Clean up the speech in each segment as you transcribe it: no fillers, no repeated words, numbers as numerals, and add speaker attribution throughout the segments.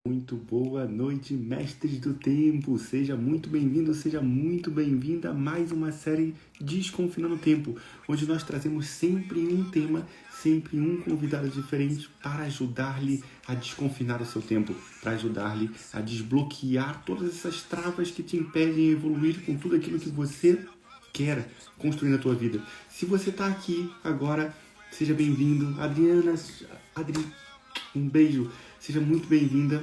Speaker 1: Muito boa noite, mestres do tempo! Seja muito bem-vindo, seja muito bem-vinda a mais uma série Desconfinando o Tempo, onde nós trazemos sempre um tema, sempre um convidado diferente para ajudar-lhe a desconfinar o seu tempo, para ajudar-lhe a desbloquear todas essas travas que te impedem de evoluir com tudo aquilo que você quer construir na tua vida. Se você está aqui agora, seja bem-vindo. Adriana, Adri, um beijo. Seja muito bem-vinda.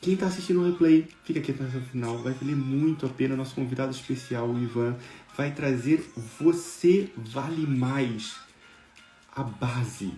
Speaker 1: Quem está assistindo o replay, fica aqui até o final. Vai valer muito a pena. Nosso convidado especial, o Ivan, vai trazer Você Vale Mais, a base,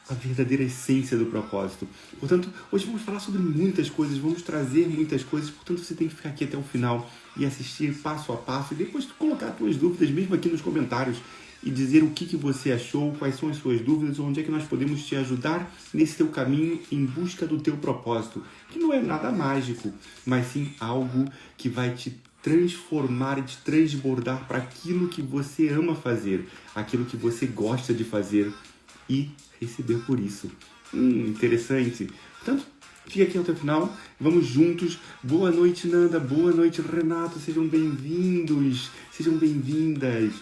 Speaker 1: a verdadeira essência do propósito. Portanto, hoje vamos falar sobre muitas coisas, vamos trazer muitas coisas. Portanto, você tem que ficar aqui até o final e assistir passo a passo. E depois colocar as suas dúvidas, mesmo aqui nos comentários, e dizer o que você achou, quais são as suas dúvidas, onde é que nós podemos te ajudar nesse teu caminho em busca do teu propósito. Que não é nada mágico, mas sim algo que vai te transformar e te transbordar para aquilo que você ama fazer, aquilo que você gosta de fazer e receber por isso. Interessante. Portanto, fica aqui até o final, vamos juntos. Boa noite, Nanda, boa noite, Renato, sejam bem-vindos, sejam bem-vindas.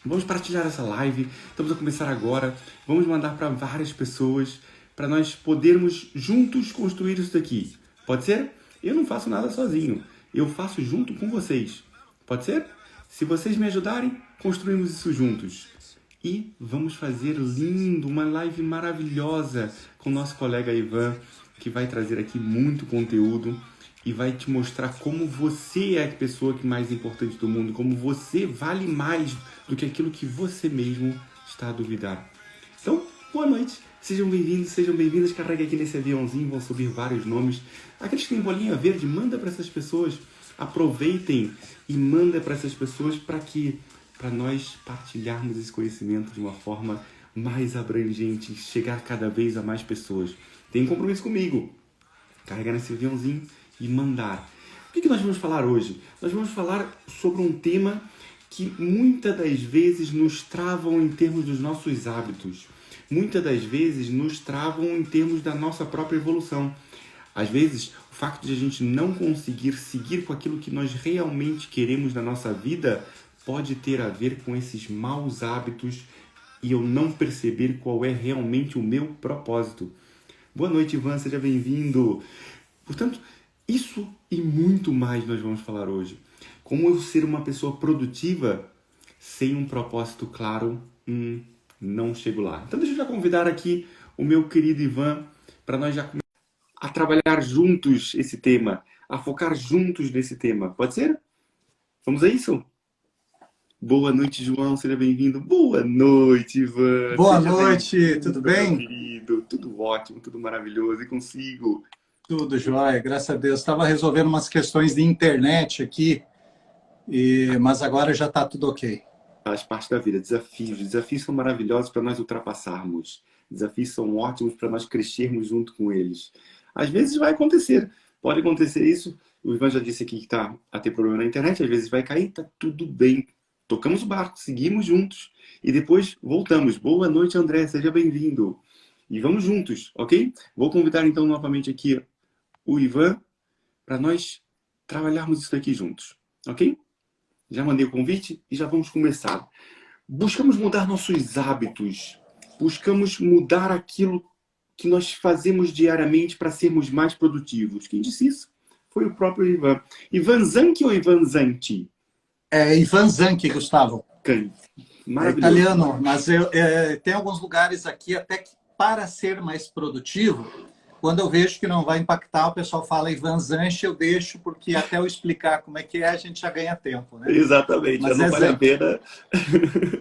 Speaker 1: Vamos partilhar essa live, estamos a começar agora, vamos mandar para várias pessoas, para nós podermos juntos construir isso daqui. Pode ser? Eu não faço nada sozinho, eu faço junto com vocês. Pode ser? Se vocês me ajudarem, construímos isso juntos. E vamos fazer lindo, uma live maravilhosa com o nosso colega Ivan, que vai trazer aqui muito conteúdo e vai te mostrar como você é a pessoa que mais importante do mundo, como você vale mais do que aquilo que você mesmo está a duvidar. Então, boa noite, sejam bem-vindos, sejam bem-vindas, carregue aqui nesse aviãozinho, vão subir vários nomes. Aqueles que têm bolinha verde, manda para essas pessoas, aproveitem e manda para essas pessoas para nós partilharmos esse conhecimento de uma forma mais abrangente, chegar cada vez a mais pessoas. Tem um compromisso comigo, carregar nesse aviãozinho e mandar. O que nós vamos falar hoje? Nós vamos falar sobre um tema que muitas das vezes nos travam em termos dos nossos hábitos. Muitas das vezes nos travam em termos da nossa própria evolução. Às vezes, o fato de a gente não conseguir seguir com aquilo que nós realmente queremos na nossa vida pode ter a ver com esses maus hábitos e eu não perceber qual é realmente o meu propósito. Boa noite, Ivan, seja bem-vindo. Portanto, isso e muito mais nós vamos falar hoje. Como eu ser uma pessoa produtiva sem um propósito claro, não chego lá. Então deixa eu já convidar aqui o meu querido Ivan para nós já começar a trabalhar juntos esse tema, a focar juntos nesse tema. Pode ser? Vamos a isso? Boa noite, João, seja bem-vindo. Boa noite, Ivan.
Speaker 2: Boa noite, tudo bem?
Speaker 1: Meu querido, tudo ótimo, tudo maravilhoso. E consigo?
Speaker 2: Tudo jóia, graças a Deus. Estava resolvendo umas questões de internet aqui, mas agora já está tudo ok.
Speaker 1: Faz parte da vida. Desafios são maravilhosos para nós ultrapassarmos. Desafios são ótimos para nós crescermos junto com eles. Às vezes vai acontecer, pode acontecer isso. O Ivan já disse aqui que está a ter problema na internet, às vezes vai cair, está tudo bem. Tocamos o barco, seguimos juntos e depois voltamos. Boa noite, André, seja bem-vindo. E vamos juntos, ok? Vou convidar então novamente aqui o Ivan para nós trabalharmos isso aqui juntos, ok? Já mandei o convite e já vamos começar. Buscamos mudar nossos hábitos, buscamos mudar aquilo que nós fazemos diariamente para sermos mais produtivos. Quem disse isso? Foi o próprio Ivan. Ivan Zanchi ou Ivan Zanti?
Speaker 2: É Ivan Zanchi, Gustavo.
Speaker 1: Maravilhoso.
Speaker 2: É italiano, mas tem alguns lugares aqui até que para ser mais produtivo, quando eu vejo que não vai impactar, o pessoal fala Ivan Zanchi, eu deixo, porque até eu explicar como é que é, a gente já ganha tempo, né?
Speaker 1: Exatamente, mas não vale a pena.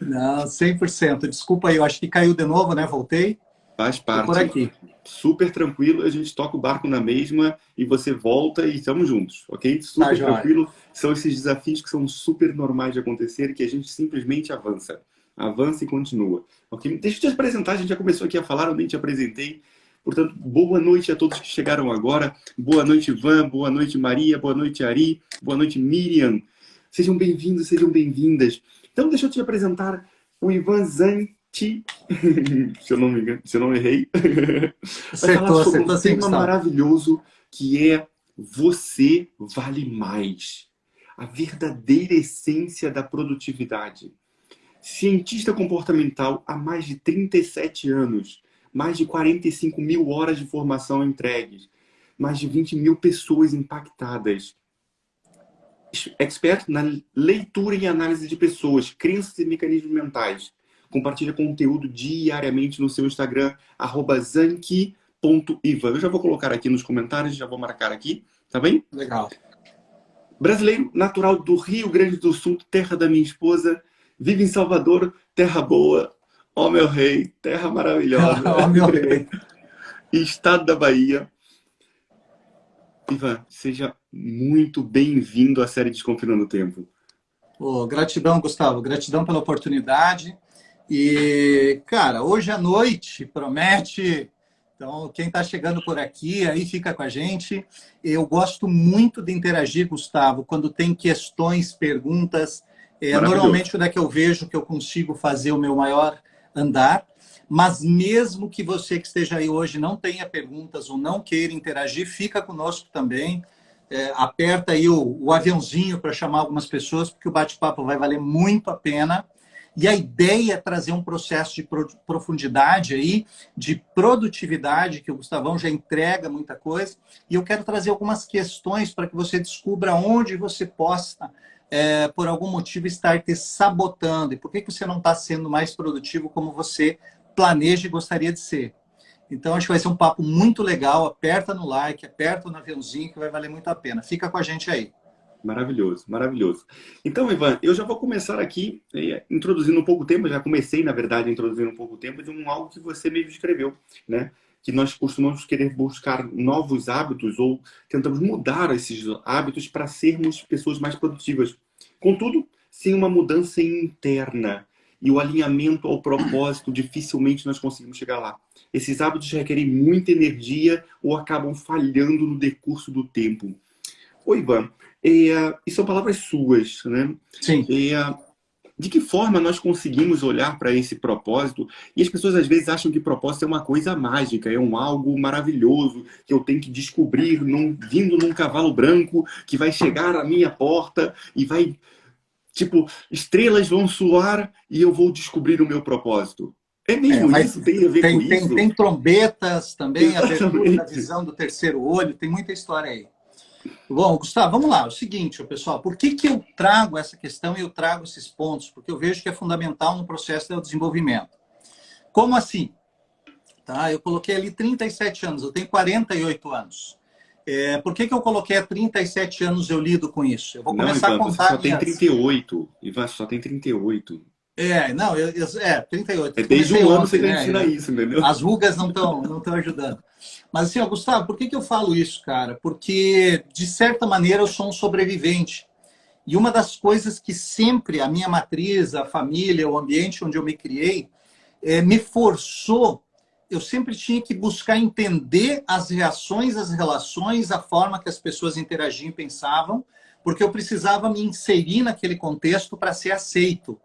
Speaker 2: Não, 100%. Desculpa aí, eu acho que caiu de novo, né? Voltei.
Speaker 1: Faz parte.
Speaker 2: Por aqui.
Speaker 1: Super tranquilo, a gente toca o barco na mesma e você volta e estamos juntos, ok? Super tranquilo. São esses desafios que são super normais de acontecer, que a gente simplesmente avança. Avança e continua. Okay? Deixa eu te apresentar, a gente já começou aqui a falar, eu nem te apresentei. Portanto, boa noite a todos que chegaram agora. Boa noite, Ivan. Boa noite, Maria. Boa noite, Ari. Boa noite, Miriam. Sejam bem-vindos, sejam bem-vindas. Então, deixa eu te apresentar o Ivan Zanchi. se eu não me engano, se eu não errei, vai falar
Speaker 2: Acertou,
Speaker 1: sobre
Speaker 2: acertou
Speaker 1: um
Speaker 2: sim,
Speaker 1: tema
Speaker 2: Gustavo.
Speaker 1: maravilhoso que é você vale mais. A verdadeira essência da produtividade. Cientista comportamental há mais de 37 anos, mais de 45 mil horas de formação entregues, mais de 20 mil pessoas impactadas. Expert na leitura e análise de pessoas, crenças e mecanismos mentais. Compartilha conteúdo diariamente no seu Instagram, @zanki.ivan. Eu já vou colocar aqui nos comentários, já vou marcar aqui, tá bem?
Speaker 2: Legal.
Speaker 1: Brasileiro, natural do Rio Grande do Sul, terra da minha esposa, vive em Salvador, terra boa, ó meu rei, terra maravilhosa.
Speaker 2: Ó, meu rei.
Speaker 1: Estado da Bahia. Ivan, seja muito bem-vindo à série Desconfinando o Tempo.
Speaker 2: Oh, gratidão, Gustavo. Gratidão pela oportunidade. E, cara, hoje à noite promete. Então, quem está chegando por aqui, aí fica com a gente. Eu gosto muito de interagir, Gustavo, quando tem questões, perguntas.
Speaker 1: Maravilhoso.
Speaker 2: Normalmente, onde é que eu vejo que eu consigo fazer o meu maior andar. Mas mesmo que você que esteja aí hoje não tenha perguntas ou não queira interagir, fica conosco também. Aperta aí o aviãozinho para chamar algumas pessoas, porque o bate-papo vai valer muito a pena. E a ideia é trazer um processo de profundidade aí, de produtividade, que o Gustavão já entrega muita coisa. E eu quero trazer algumas questões para que você descubra onde você possa, por algum motivo, estar te sabotando. E por que você não está sendo mais produtivo como você planeja e gostaria de ser. Então, acho que vai ser um papo muito legal. Aperta no like, aperta no aviãozinho, que vai valer muito a pena. Fica com a gente aí.
Speaker 1: Maravilhoso, maravilhoso. Então, Ivan, eu já vou começar aqui introduzindo um pouco o tema, já comecei, na verdade, introduzindo um pouco o tema de algo que você mesmo escreveu, né? Que nós costumamos querer buscar novos hábitos ou tentamos mudar esses hábitos para sermos pessoas mais produtivas. Contudo, sem uma mudança interna e o alinhamento ao propósito, dificilmente nós conseguimos chegar lá. Esses hábitos requerem muita energia ou acabam falhando no decurso do tempo. Oi, Ivan. E são palavras suas, né?
Speaker 2: Sim.
Speaker 1: De que forma nós conseguimos olhar para esse propósito? E as pessoas às vezes acham que propósito é uma coisa mágica, é algo maravilhoso que eu tenho que descobrir vindo num cavalo branco que vai chegar à minha porta e vai, tipo, estrelas vão soar e eu vou descobrir o meu propósito. É mesmo isso? Tem a ver com isso?
Speaker 2: Tem trombetas também, abertura da
Speaker 1: Exatamente.
Speaker 2: visão do terceiro olho, tem muita história aí. Bom, Gustavo, vamos lá. É o seguinte, pessoal, por que eu trago essa questão e eu trago esses pontos? Porque eu vejo que é fundamental no processo do desenvolvimento. Como assim? Tá? Eu coloquei ali 37 anos, eu tenho 48 anos. Por que eu coloquei há 37 anos eu lido com isso? Eu vou
Speaker 1: Não,
Speaker 2: começar a
Speaker 1: Ivan, você
Speaker 2: contar
Speaker 1: só tem
Speaker 2: minhas...
Speaker 1: 38. Ivan, você só tem 38.
Speaker 2: Não, 38.
Speaker 1: É
Speaker 2: Eu
Speaker 1: desde
Speaker 2: comecei
Speaker 1: um ano você
Speaker 2: ontem,
Speaker 1: já ensina
Speaker 2: né?
Speaker 1: isso, entendeu?
Speaker 2: As rugas não estão ajudando. Mas assim, ó, Gustavo, por que eu falo isso, cara? Porque, de certa maneira, eu sou um sobrevivente. E uma das coisas que sempre a minha matriz, a família, o ambiente onde eu me criei, me forçou, eu sempre tinha que buscar entender as reações, as relações, a forma que as pessoas interagiam e pensavam, porque eu precisava me inserir naquele contexto para ser aceito.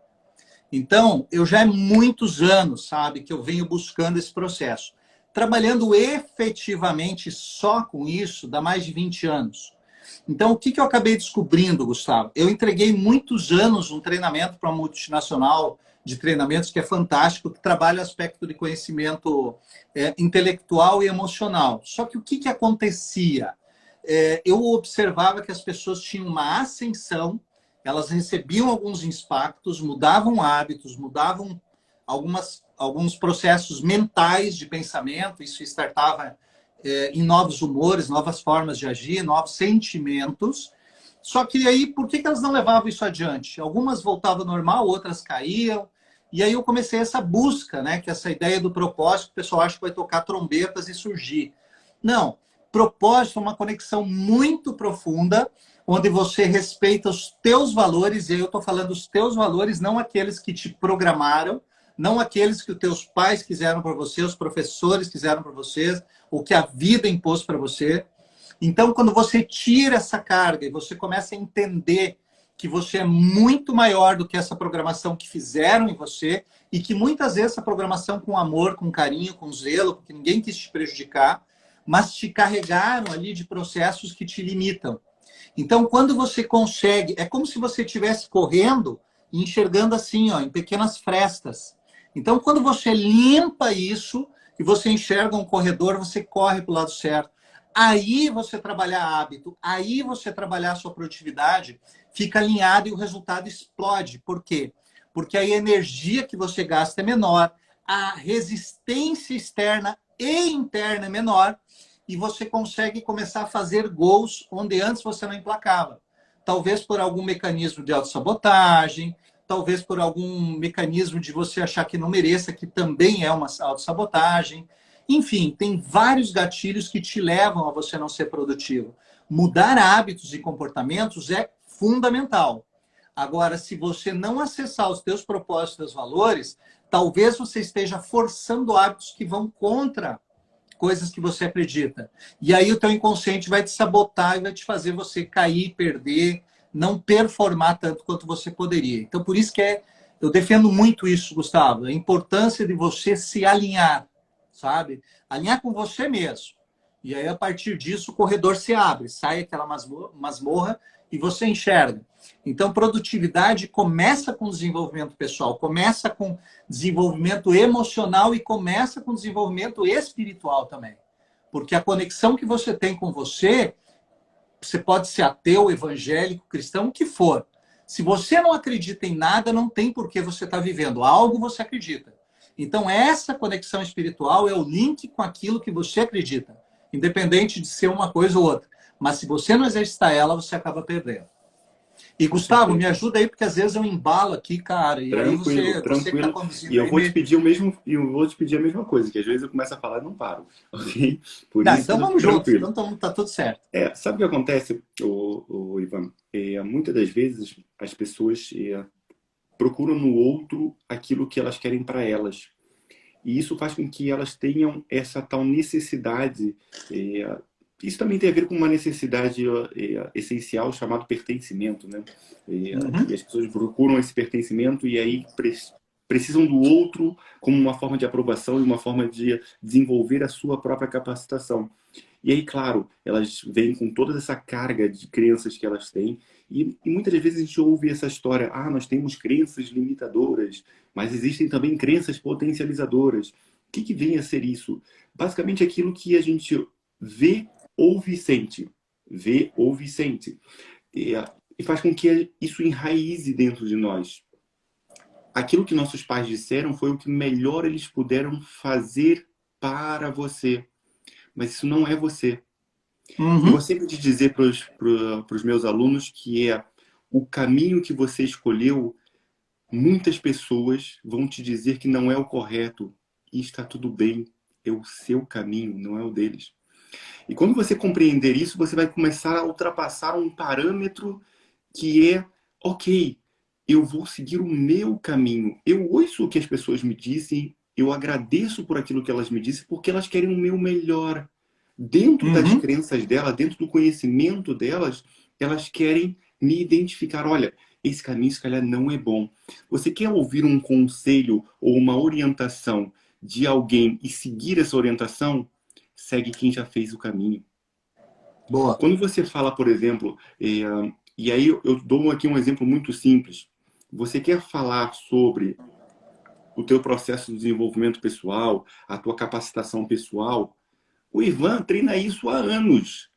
Speaker 2: Então, eu já há muitos anos, sabe, que eu venho buscando esse processo. Trabalhando efetivamente só com isso, dá mais de 20 anos. Então, o que eu acabei descobrindo, Gustavo? Eu entreguei muitos anos um treinamento para uma multinacional de treinamentos que é fantástico, que trabalha o aspecto de conhecimento intelectual e emocional. Só que o que acontecia? Eu observava que as pessoas tinham uma ascensão, elas recebiam alguns impactos, mudavam hábitos, mudavam alguns processos mentais de pensamento, isso startava em novos humores, novas formas de agir, novos sentimentos. Só que aí, por que elas não levavam isso adiante? Algumas voltavam ao normal, outras caíam. E aí eu comecei essa busca, né? Que é essa ideia do propósito, o pessoal acha que vai tocar trombetas e surgir. Não. Propósito é uma conexão muito profunda, onde você respeita os teus valores, e aí eu estou falando os teus valores, não aqueles que te programaram, não aqueles que os teus pais quiseram para você, os professores quiseram para você, o que a vida impôs para você. Então, quando você tira essa carga e você começa a entender que você é muito maior do que essa programação que fizeram em você e que muitas vezes essa programação com amor, com carinho, com zelo, porque ninguém quis te prejudicar, mas te carregaram ali de processos que te limitam. Então, quando você consegue, é como se você estivesse correndo e enxergando assim, ó, em pequenas frestas. Então, quando você limpa isso e você enxerga um corredor, você corre para o lado certo. Aí você trabalhar hábito, aí você trabalhar a sua produtividade, fica alinhado e o resultado explode. Por quê? Porque aí a energia que você gasta é menor, a resistência externa e interna é menor, e você consegue começar a fazer gols onde antes você não emplacava. Talvez por algum mecanismo de autossabotagem, talvez por algum mecanismo de você achar que não mereça, que também é uma autossabotagem. Enfim, tem vários gatilhos que te levam a você não ser produtivo. Mudar hábitos e comportamentos é fundamental. Agora, se você não acessar os teus propósitos e valores, talvez você esteja forçando hábitos que vão contra coisas que você acredita. E aí o teu inconsciente vai te sabotar e vai te fazer você cair, perder, não performar tanto quanto você poderia. Então, por isso que eu defendo muito isso, Gustavo, a importância de você se alinhar, sabe? Alinhar com você mesmo. E aí, a partir disso, o corredor se abre, sai aquela masmorra e você enxerga. Então, produtividade começa com desenvolvimento pessoal, começa com desenvolvimento emocional e começa com desenvolvimento espiritual também. Porque a conexão que você tem com você, você pode ser ateu, evangélico, cristão, o que for. Se você não acredita em nada, não tem por que você estar vivendo. Algo você acredita. Então, essa conexão espiritual é o link com aquilo que você acredita, independente de ser uma coisa ou outra. Mas se você não exercitar ela, você acaba perdendo. E, Gustavo, me ajuda aí, porque às vezes eu embalo aqui, cara, e aí
Speaker 1: Tranquilo,
Speaker 2: você que está
Speaker 1: tranquilo. E
Speaker 2: conduzindo
Speaker 1: eu
Speaker 2: aí
Speaker 1: vou te
Speaker 2: me...
Speaker 1: pedir o mesmo, e eu vou te pedir a mesma coisa, que às vezes eu começo a falar e não paro, ok? Por
Speaker 2: Não,
Speaker 1: isso,
Speaker 2: então vamos juntos,
Speaker 1: tranquilo.
Speaker 2: então tá tudo certo.
Speaker 1: Sabe o que acontece, Ivan? Muitas das vezes as pessoas procuram no outro aquilo que elas querem para elas. E isso faz com que elas tenham essa tal necessidade. Isso também tem a ver com uma necessidade essencial chamada pertencimento, né? E
Speaker 2: Uhum.
Speaker 1: as pessoas procuram esse pertencimento e aí precisam do outro como uma forma de aprovação e uma forma de desenvolver a sua própria capacitação. E aí, claro, elas vêm com toda essa carga de crenças que elas têm. E muitas vezes a gente ouve essa história: ah, nós temos crenças limitadoras, mas existem também crenças potencializadoras. O que, que vem a ser isso? Basicamente aquilo que a gente vê, ouve e sente. Vê, ouve e sente. E faz com que isso enraize dentro de nós. Aquilo que nossos pais disseram foi o que melhor eles puderam fazer para você. Mas isso não é você. Eu vou
Speaker 2: Uhum.
Speaker 1: sempre te dizer para os meus alunos que o caminho que você escolheu, muitas pessoas vão te dizer que não é o correto. E está tudo bem. É o seu caminho, não é o deles. E quando você compreender isso, você vai começar a ultrapassar um parâmetro que é, ok, eu vou seguir o meu caminho. Eu ouço o que as pessoas me dizem, eu agradeço por aquilo que elas me dizem, porque elas querem o meu melhor. Dentro das
Speaker 2: Uhum.
Speaker 1: crenças delas, dentro do conhecimento delas, elas querem me identificar. Olha, esse caminho, se calhar, não é bom. Você quer ouvir um conselho ou uma orientação de alguém e seguir essa orientação? Segue quem já fez o caminho.
Speaker 2: Boa.
Speaker 1: Quando você fala, por exemplo, e aí eu dou aqui um exemplo muito simples. Você quer falar sobre o teu processo de desenvolvimento pessoal, a tua capacitação pessoal? O Ivan treina isso há anos.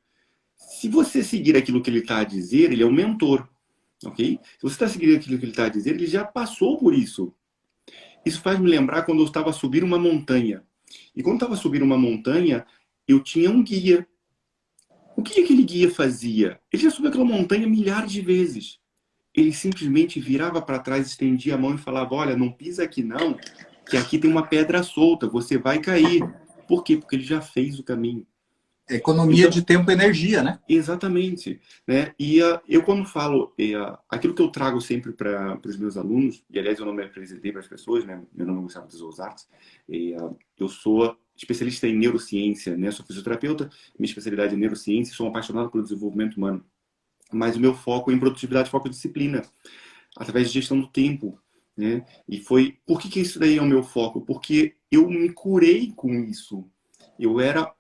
Speaker 1: Se você seguir aquilo que ele está a dizer, ele é um mentor, ok? Se você está seguindo aquilo que ele está a dizer, ele já passou por isso. Isso faz me lembrar quando eu estava a subir uma montanha. E quando eu estava a subir uma montanha, eu tinha um guia. O que aquele guia fazia? Ele já subiu aquela montanha milhares de vezes. Ele simplesmente virava para trás, estendia a mão e falava: olha, não pisa aqui não, que aqui tem uma pedra solta, você vai cair. Por quê? Porque ele já fez o caminho.
Speaker 2: Economia
Speaker 1: Então,
Speaker 2: de tempo e energia, né?
Speaker 1: exatamente, né? E eu quando falo, aquilo que eu trago sempre para os meus alunos, e aliás eu não me apresentei para as pessoas, né? Meu nome é Gustavo de Zouzart, eu sou especialista em neurociência, né? Sou fisioterapeuta, minha especialidade é neurociência, sou um apaixonado pelo desenvolvimento humano. mas o meu foco é em produtividade, foco em disciplina, através de gestão do tempo, né? E foi... Por que isso daí é o meu foco? Porque eu me curei com isso. Eu era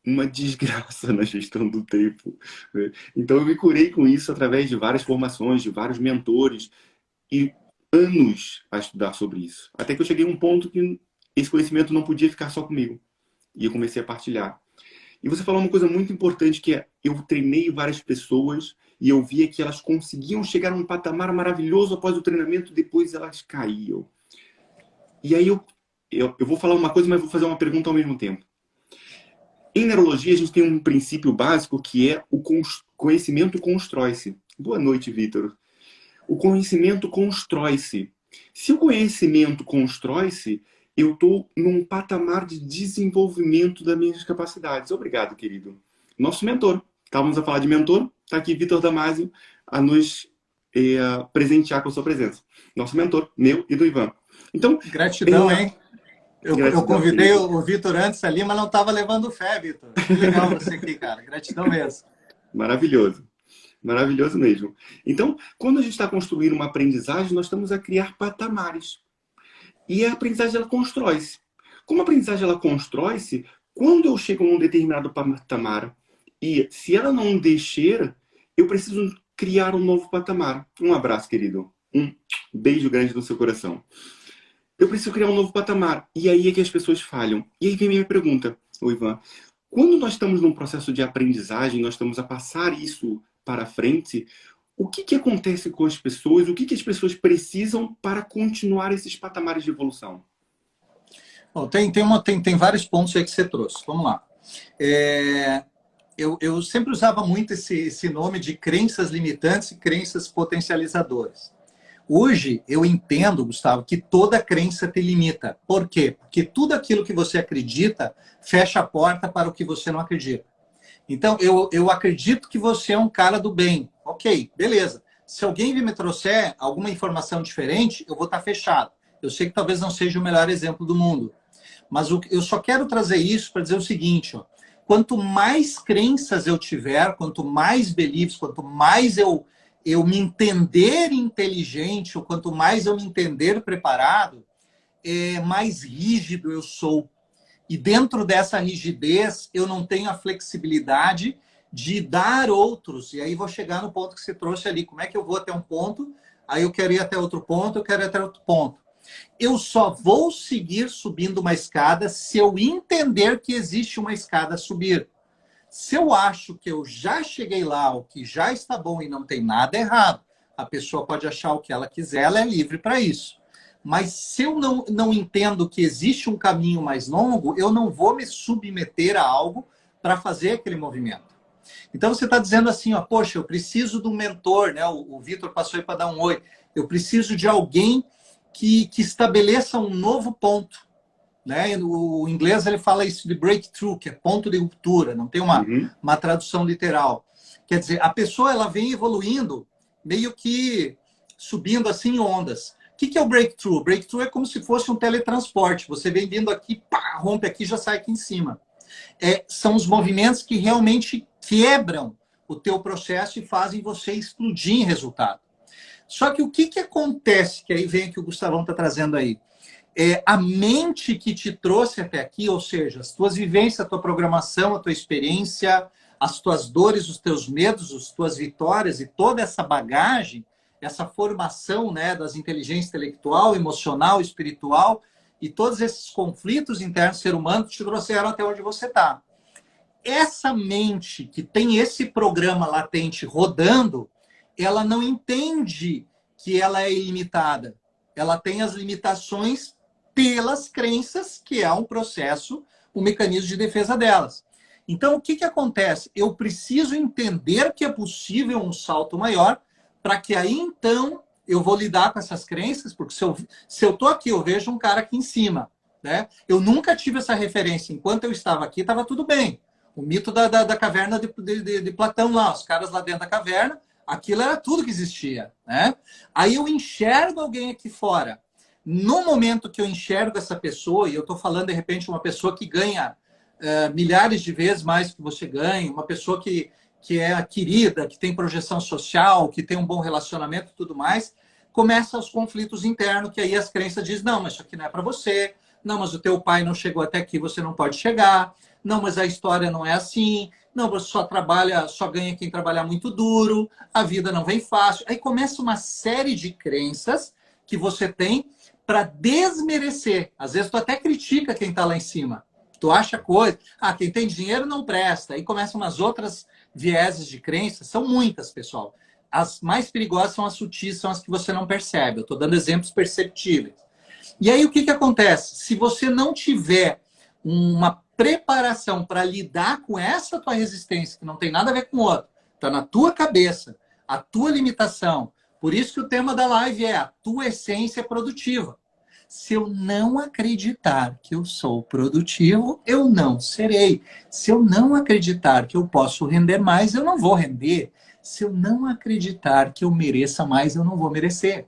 Speaker 1: uma desgraça na gestão do tempo, né? Então eu me curei com isso através de várias formações, de vários mentores e anos a estudar sobre isso. Até que eu cheguei a um ponto que esse conhecimento não podia ficar só comigo. E eu comecei a partilhar. E você falou uma coisa muito importante que é, eu treinei várias pessoas e eu via que elas conseguiam chegar a um patamar maravilhoso após o treinamento, depois elas caíam. E aí eu vou falar uma coisa, mas vou fazer uma pergunta ao mesmo tempo. Em neurologia, a gente tem um princípio básico que é o conhecimento constrói-se. Boa noite, Vitor. O conhecimento constrói-se. Se o conhecimento constrói-se, eu estou num patamar de desenvolvimento das minhas capacidades. Obrigado, querido. Nosso mentor. Estávamos a falar de mentor. Está aqui Vitor Damasio a nos presentear com a sua presença. Nosso mentor, meu e do Ivan. Então,
Speaker 2: Gratidão, hein? Eu
Speaker 1: gratidão,
Speaker 2: convidei
Speaker 1: querido.
Speaker 2: o Vitor antes ali, mas não estava levando fé, Vitor. Que legal você aqui, cara. Gratidão mesmo.
Speaker 1: Maravilhoso. Maravilhoso mesmo. Então, quando a gente está construindo uma aprendizagem, nós estamos a criar patamares. E a aprendizagem, ela constrói-se. Como a aprendizagem, ela constrói-se, quando eu chego num determinado patamar, e se ela não descer, eu preciso criar um novo patamar. Um abraço, querido. Um beijo grande no seu coração. Eu preciso criar um novo patamar. E aí é que as pessoas falham. E aí vem a minha pergunta, ô Ivan. Quando nós estamos num processo de aprendizagem, nós estamos a passar isso para frente, o que acontece com as pessoas? O que as pessoas precisam para continuar esses patamares de evolução?
Speaker 2: Bom, tem vários pontos aí que você trouxe. Vamos lá. Eu sempre usava muito esse nome de crenças limitantes e crenças potencializadoras. Hoje, eu entendo, Gustavo, que toda crença te limita. Por quê? Porque tudo aquilo que você acredita fecha a porta para o que você não acredita. Então, eu acredito que você é um cara do bem. Ok, beleza. Se alguém me trouxer alguma informação diferente, eu vou estar fechado. Eu sei que talvez não seja o melhor exemplo do mundo. Mas eu só quero trazer isso para dizer o seguinte, ó. Quanto mais crenças eu tiver, quanto mais beliefs, quanto mais eu me entender inteligente, ou quanto mais eu me entender preparado, mais rígido eu sou. E dentro dessa rigidez, eu não tenho a flexibilidade de dar outros. E aí vou chegar no ponto que você trouxe ali. Como é que eu vou até um ponto? Aí eu quero ir até outro ponto, eu quero ir até outro ponto. Eu só vou seguir subindo uma escada se eu entender que existe uma escada a subir. Se eu acho que eu já cheguei lá, o que já está bom e não tem nada errado, a pessoa pode achar o que ela quiser, ela é livre para isso. Mas se eu não entendo que existe um caminho mais longo, eu não vou me submeter a algo para fazer aquele movimento. Então você está dizendo assim, ó, poxa, eu preciso de um mentor, né? O Vitor passou aí para dar um oi. Eu preciso de alguém que estabeleça um novo ponto. Né? No inglês ele fala isso de breakthrough, que é ponto de ruptura, não tem uma tradução literal. Quer dizer, a pessoa ela vem evoluindo, meio que subindo assim em ondas. O que é o breakthrough? O breakthrough é como se fosse um teletransporte. Você vem vindo aqui, pá, rompe aqui, já sai aqui em cima. São os movimentos que realmente quebram o teu processo e fazem você explodir em resultado. Só que o que acontece, que aí vem o que o Gustavão está trazendo aí, a mente que te trouxe até aqui, ou seja, as tuas vivências, a tua programação, a tua experiência, as tuas dores, os teus medos, as tuas vitórias e toda essa bagagem, essa formação, né, das inteligências intelectual, emocional, espiritual e todos esses conflitos internos do ser humano te trouxeram até onde você está. Essa mente que tem esse programa latente rodando, ela não entende que ela é ilimitada. Ela tem as limitações pelas crenças, que é um processo, um mecanismo de defesa delas. Então, o que acontece? Eu preciso entender que é possível um salto maior, para que aí, então, eu vou lidar com essas crenças, porque se eu estou aqui, eu vejo um cara aqui em cima. Né? Eu nunca tive essa referência. Enquanto eu estava aqui, estava tudo bem. O mito da caverna de Platão lá, os caras lá dentro da caverna, aquilo era tudo que existia. Né? Aí eu enxergo alguém aqui fora. No momento que eu enxergo essa pessoa, e eu estou falando, de repente, uma pessoa que ganha milhares de vezes mais que você ganha, uma pessoa que que é a querida, que tem projeção social, que tem um bom relacionamento e tudo mais, começam os conflitos internos, que aí as crenças dizem, não, mas isso aqui não é para você, não, mas o teu pai não chegou até aqui, você não pode chegar, não, mas a história não é assim, não, você só trabalha, só ganha quem trabalhar muito duro, a vida não vem fácil. Aí começa uma série de crenças que você tem para desmerecer. Às vezes tu até critica quem está lá em cima. Tu acha coisa, quem tem dinheiro não presta. Aí começam umas outras vieses de crenças, são muitas, pessoal. As mais perigosas são as sutis, são as que você não percebe. Eu estou dando exemplos perceptíveis. E aí o que acontece? Se você não tiver uma preparação para lidar com essa tua resistência, que não tem nada a ver com o outro, está na tua cabeça, a tua limitação. Por isso que o tema da live é a tua essência produtiva. Se eu não acreditar que eu sou produtivo, eu não serei. Se eu não acreditar que eu posso render mais, eu não vou render. Se eu não acreditar que eu mereça mais, eu não vou merecer.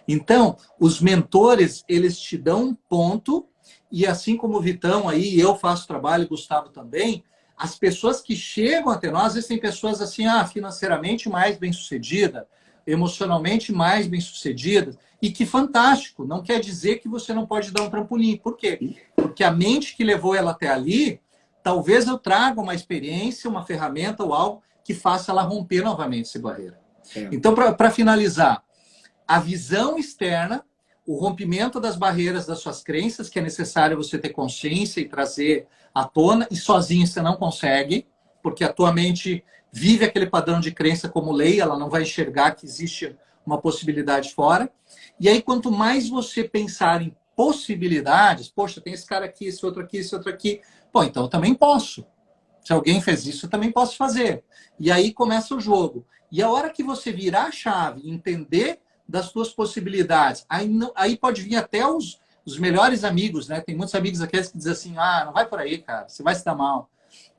Speaker 2: Então, os mentores, eles te dão um ponto, e assim como o Vitão aí, eu faço trabalho, Gustavo também, as pessoas que chegam até nós, existem pessoas assim, financeiramente mais bem-sucedida, emocionalmente mais bem-sucedidas, e que fantástico, não quer dizer que você não pode dar um trampolim. Por quê? Porque a mente que levou ela até ali, talvez eu traga uma experiência, uma ferramenta ou algo que faça ela romper novamente essa barreira. Então, para finalizar, a visão externa, o rompimento das barreiras das suas crenças, que é necessário você ter consciência e trazer à tona, e sozinho você não consegue, porque a tua mente vive aquele padrão de crença como lei, ela não vai enxergar que existe uma possibilidade fora. E aí, quanto mais você pensar em possibilidades, poxa, tem esse cara aqui, esse outro aqui, esse outro aqui, pô, então eu também posso. Se alguém fez isso, eu também posso fazer. E aí começa o jogo. E a hora que você virar a chave e entender das suas possibilidades, aí pode vir até os melhores amigos, né? Tem muitos amigos aqueles que dizem assim, não vai por aí, cara, você vai se dar mal.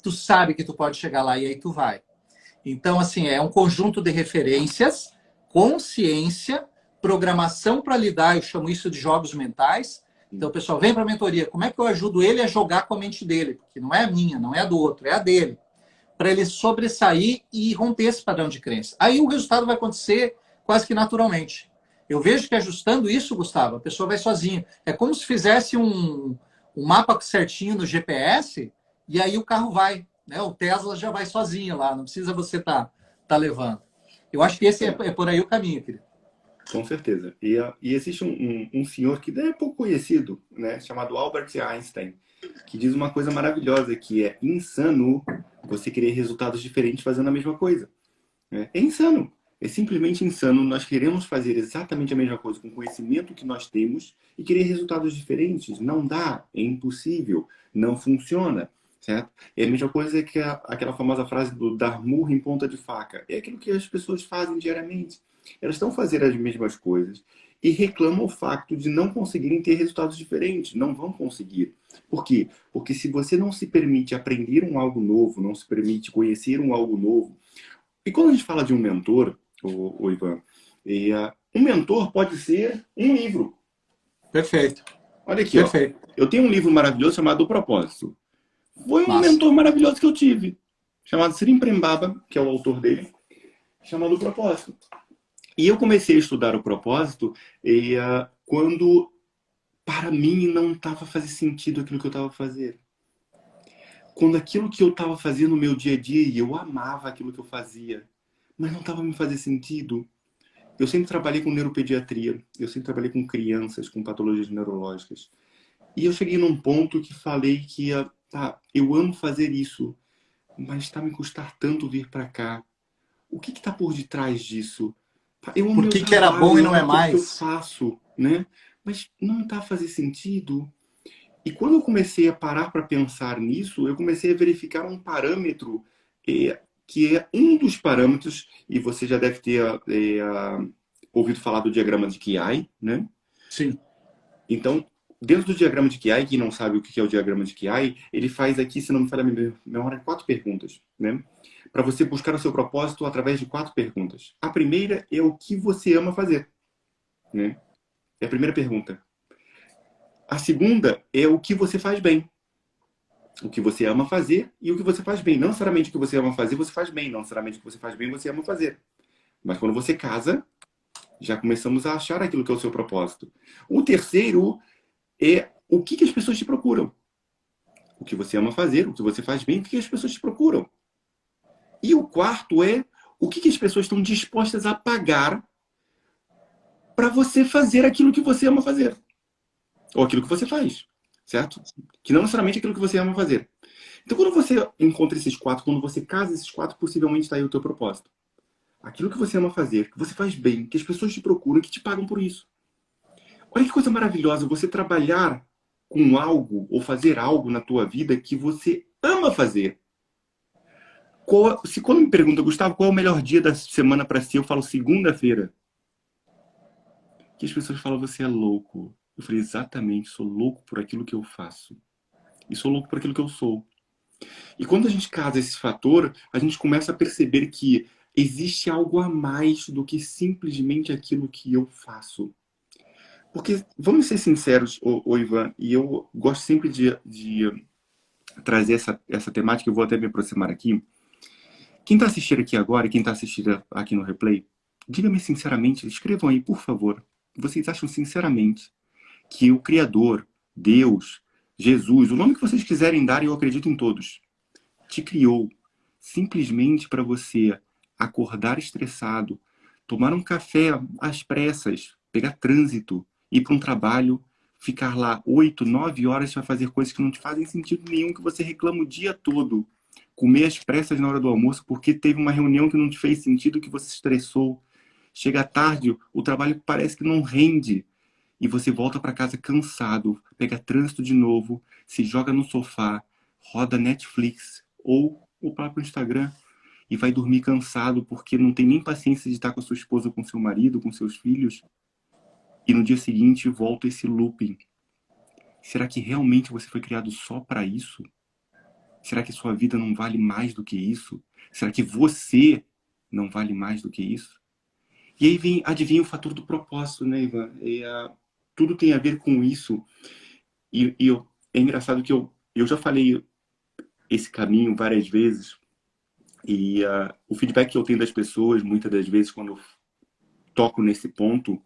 Speaker 2: Tu sabe que tu pode chegar lá e aí tu vai. Então, assim, é um conjunto de referências, consciência, programação para lidar, eu chamo isso de jogos mentais. Então, o pessoal vem para a mentoria, como é que eu ajudo ele a jogar com a mente dele? Porque não é a minha, não é a do outro, é a dele. Para ele sobressair e romper esse padrão de crença. Aí o resultado vai acontecer quase que naturalmente. Eu vejo que ajustando isso, Gustavo, a pessoa vai sozinha. É como se fizesse um mapa certinho no GPS e aí o carro vai. Né? O Tesla já vai sozinho lá, não precisa você tá levando. Eu acho que esse é por aí o caminho, querido.
Speaker 1: Com certeza. E existe um senhor que é pouco conhecido, né, chamado Albert Einstein, que diz uma coisa maravilhosa, que é insano você querer resultados diferentes fazendo a mesma coisa. É insano. É simplesmente insano. Nós queremos fazer exatamente a mesma coisa com o conhecimento que nós temos e querer resultados diferentes. Não dá. É impossível. Não funciona. Certo? É a mesma coisa que aquela famosa frase do dar murro em ponta de faca. É aquilo que as pessoas fazem diariamente. Elas estão fazendo as mesmas coisas e reclamam o facto de não conseguirem ter resultados diferentes. Não vão conseguir. Por quê? Porque se você não se permite aprender um algo novo, não se permite conhecer um algo novo. E quando a gente fala de um mentor, o Ivan, um mentor pode ser um livro.
Speaker 2: Perfeito.
Speaker 1: Olha aqui,
Speaker 2: Perfeito.
Speaker 1: eu tenho um livro maravilhoso chamado O Propósito. Foi um mentor maravilhoso que eu tive, chamado Sirim Prembaba, que é o autor dele, chamado O Propósito. E eu comecei a estudar o propósito quando, para mim, não estava fazendo sentido aquilo que eu estava fazendo. Quando aquilo que eu estava fazendo no meu dia a dia, e eu amava aquilo que eu fazia, mas não estava me fazendo sentido. Eu sempre trabalhei com neuropediatria, eu sempre trabalhei com crianças com patologias neurológicas. E eu cheguei num ponto que falei que, eu amo fazer isso, mas está me custar tanto vir para cá. O que está por detrás disso? Eu amo
Speaker 2: Por que
Speaker 1: meu trabalho,
Speaker 2: era bom e não é
Speaker 1: aquilo que eu
Speaker 2: mais?
Speaker 1: faço, né? Mas não está a fazer sentido. E quando eu comecei a parar para pensar nisso, eu comecei a verificar um parâmetro que é um dos parâmetros, e você já deve ter ouvido falar do diagrama de Kiai, né?
Speaker 2: Sim.
Speaker 1: Então, dentro do diagrama de Kiai, quem não sabe o que é o diagrama de Kiai, ele faz aqui, se não me falha a memória, 4 perguntas, né? Para você buscar o seu propósito através de 4 perguntas. A primeira é o que você ama fazer, né? É a primeira pergunta. A segunda é o que você faz bem. O que você ama fazer e o que você faz bem. Não necessariamente o que você ama fazer, você faz bem. Não necessariamente o que você faz bem, você ama fazer. Mas quando você casa, já começamos a achar aquilo que é o seu propósito. O terceiro é o que as pessoas te procuram. O que você ama fazer, o que você faz bem, o que as pessoas te procuram. E o quarto é o que as pessoas estão dispostas a pagar para você fazer aquilo que você ama fazer. Ou aquilo que você faz, certo? Que não necessariamente aquilo que você ama fazer. Então, quando você encontra esses quatro, quando você casa esses quatro, possivelmente está aí o teu propósito. Aquilo que você ama fazer, que você faz bem, que as pessoas te procuram, que te pagam por isso. Olha que coisa maravilhosa você trabalhar com algo ou fazer algo na tua vida que você ama fazer. Se quando me pergunta, Gustavo, qual é o melhor dia da semana para si, eu falo segunda-feira. Que as pessoas falam, você é louco. Eu falei, exatamente, sou louco por aquilo que eu faço. E sou louco por aquilo que eu sou. E quando a gente casa esse fator, a gente começa a perceber que existe algo a mais do que simplesmente aquilo que eu faço. Porque, vamos ser sinceros, Ivan, e eu gosto sempre de trazer essa temática, eu vou até me aproximar aqui. Quem está assistindo aqui agora e quem está assistindo aqui no replay, diga-me sinceramente, escrevam aí, por favor. Vocês acham sinceramente que o Criador, Deus, Jesus, o nome que vocês quiserem dar, eu acredito em todos, te criou simplesmente para você acordar estressado, tomar um café às pressas, pegar trânsito, ir para um trabalho, ficar lá 8, 9 horas para fazer coisas que não te fazem sentido nenhum, que você reclama o dia todo, comer às pressas na hora do almoço porque teve uma reunião que não te fez sentido, que você estressou, chega tarde, o trabalho parece que não rende, e você volta para casa cansado, pega trânsito de novo, se joga no sofá, roda Netflix ou o próprio Instagram e vai dormir cansado porque não tem nem paciência de estar com a sua esposa, com seu marido, com seus filhos. E no dia seguinte volta esse looping. Será que realmente você foi criado só para isso? Será que sua vida não vale mais do que isso? Será que você não vale mais do que isso? E aí adivinha o fator do propósito, né, Ivan? Tudo tem a ver com isso. É engraçado que eu já falei esse caminho várias vezes. E o feedback que eu tenho das pessoas, muitas das vezes, quando eu toco nesse ponto,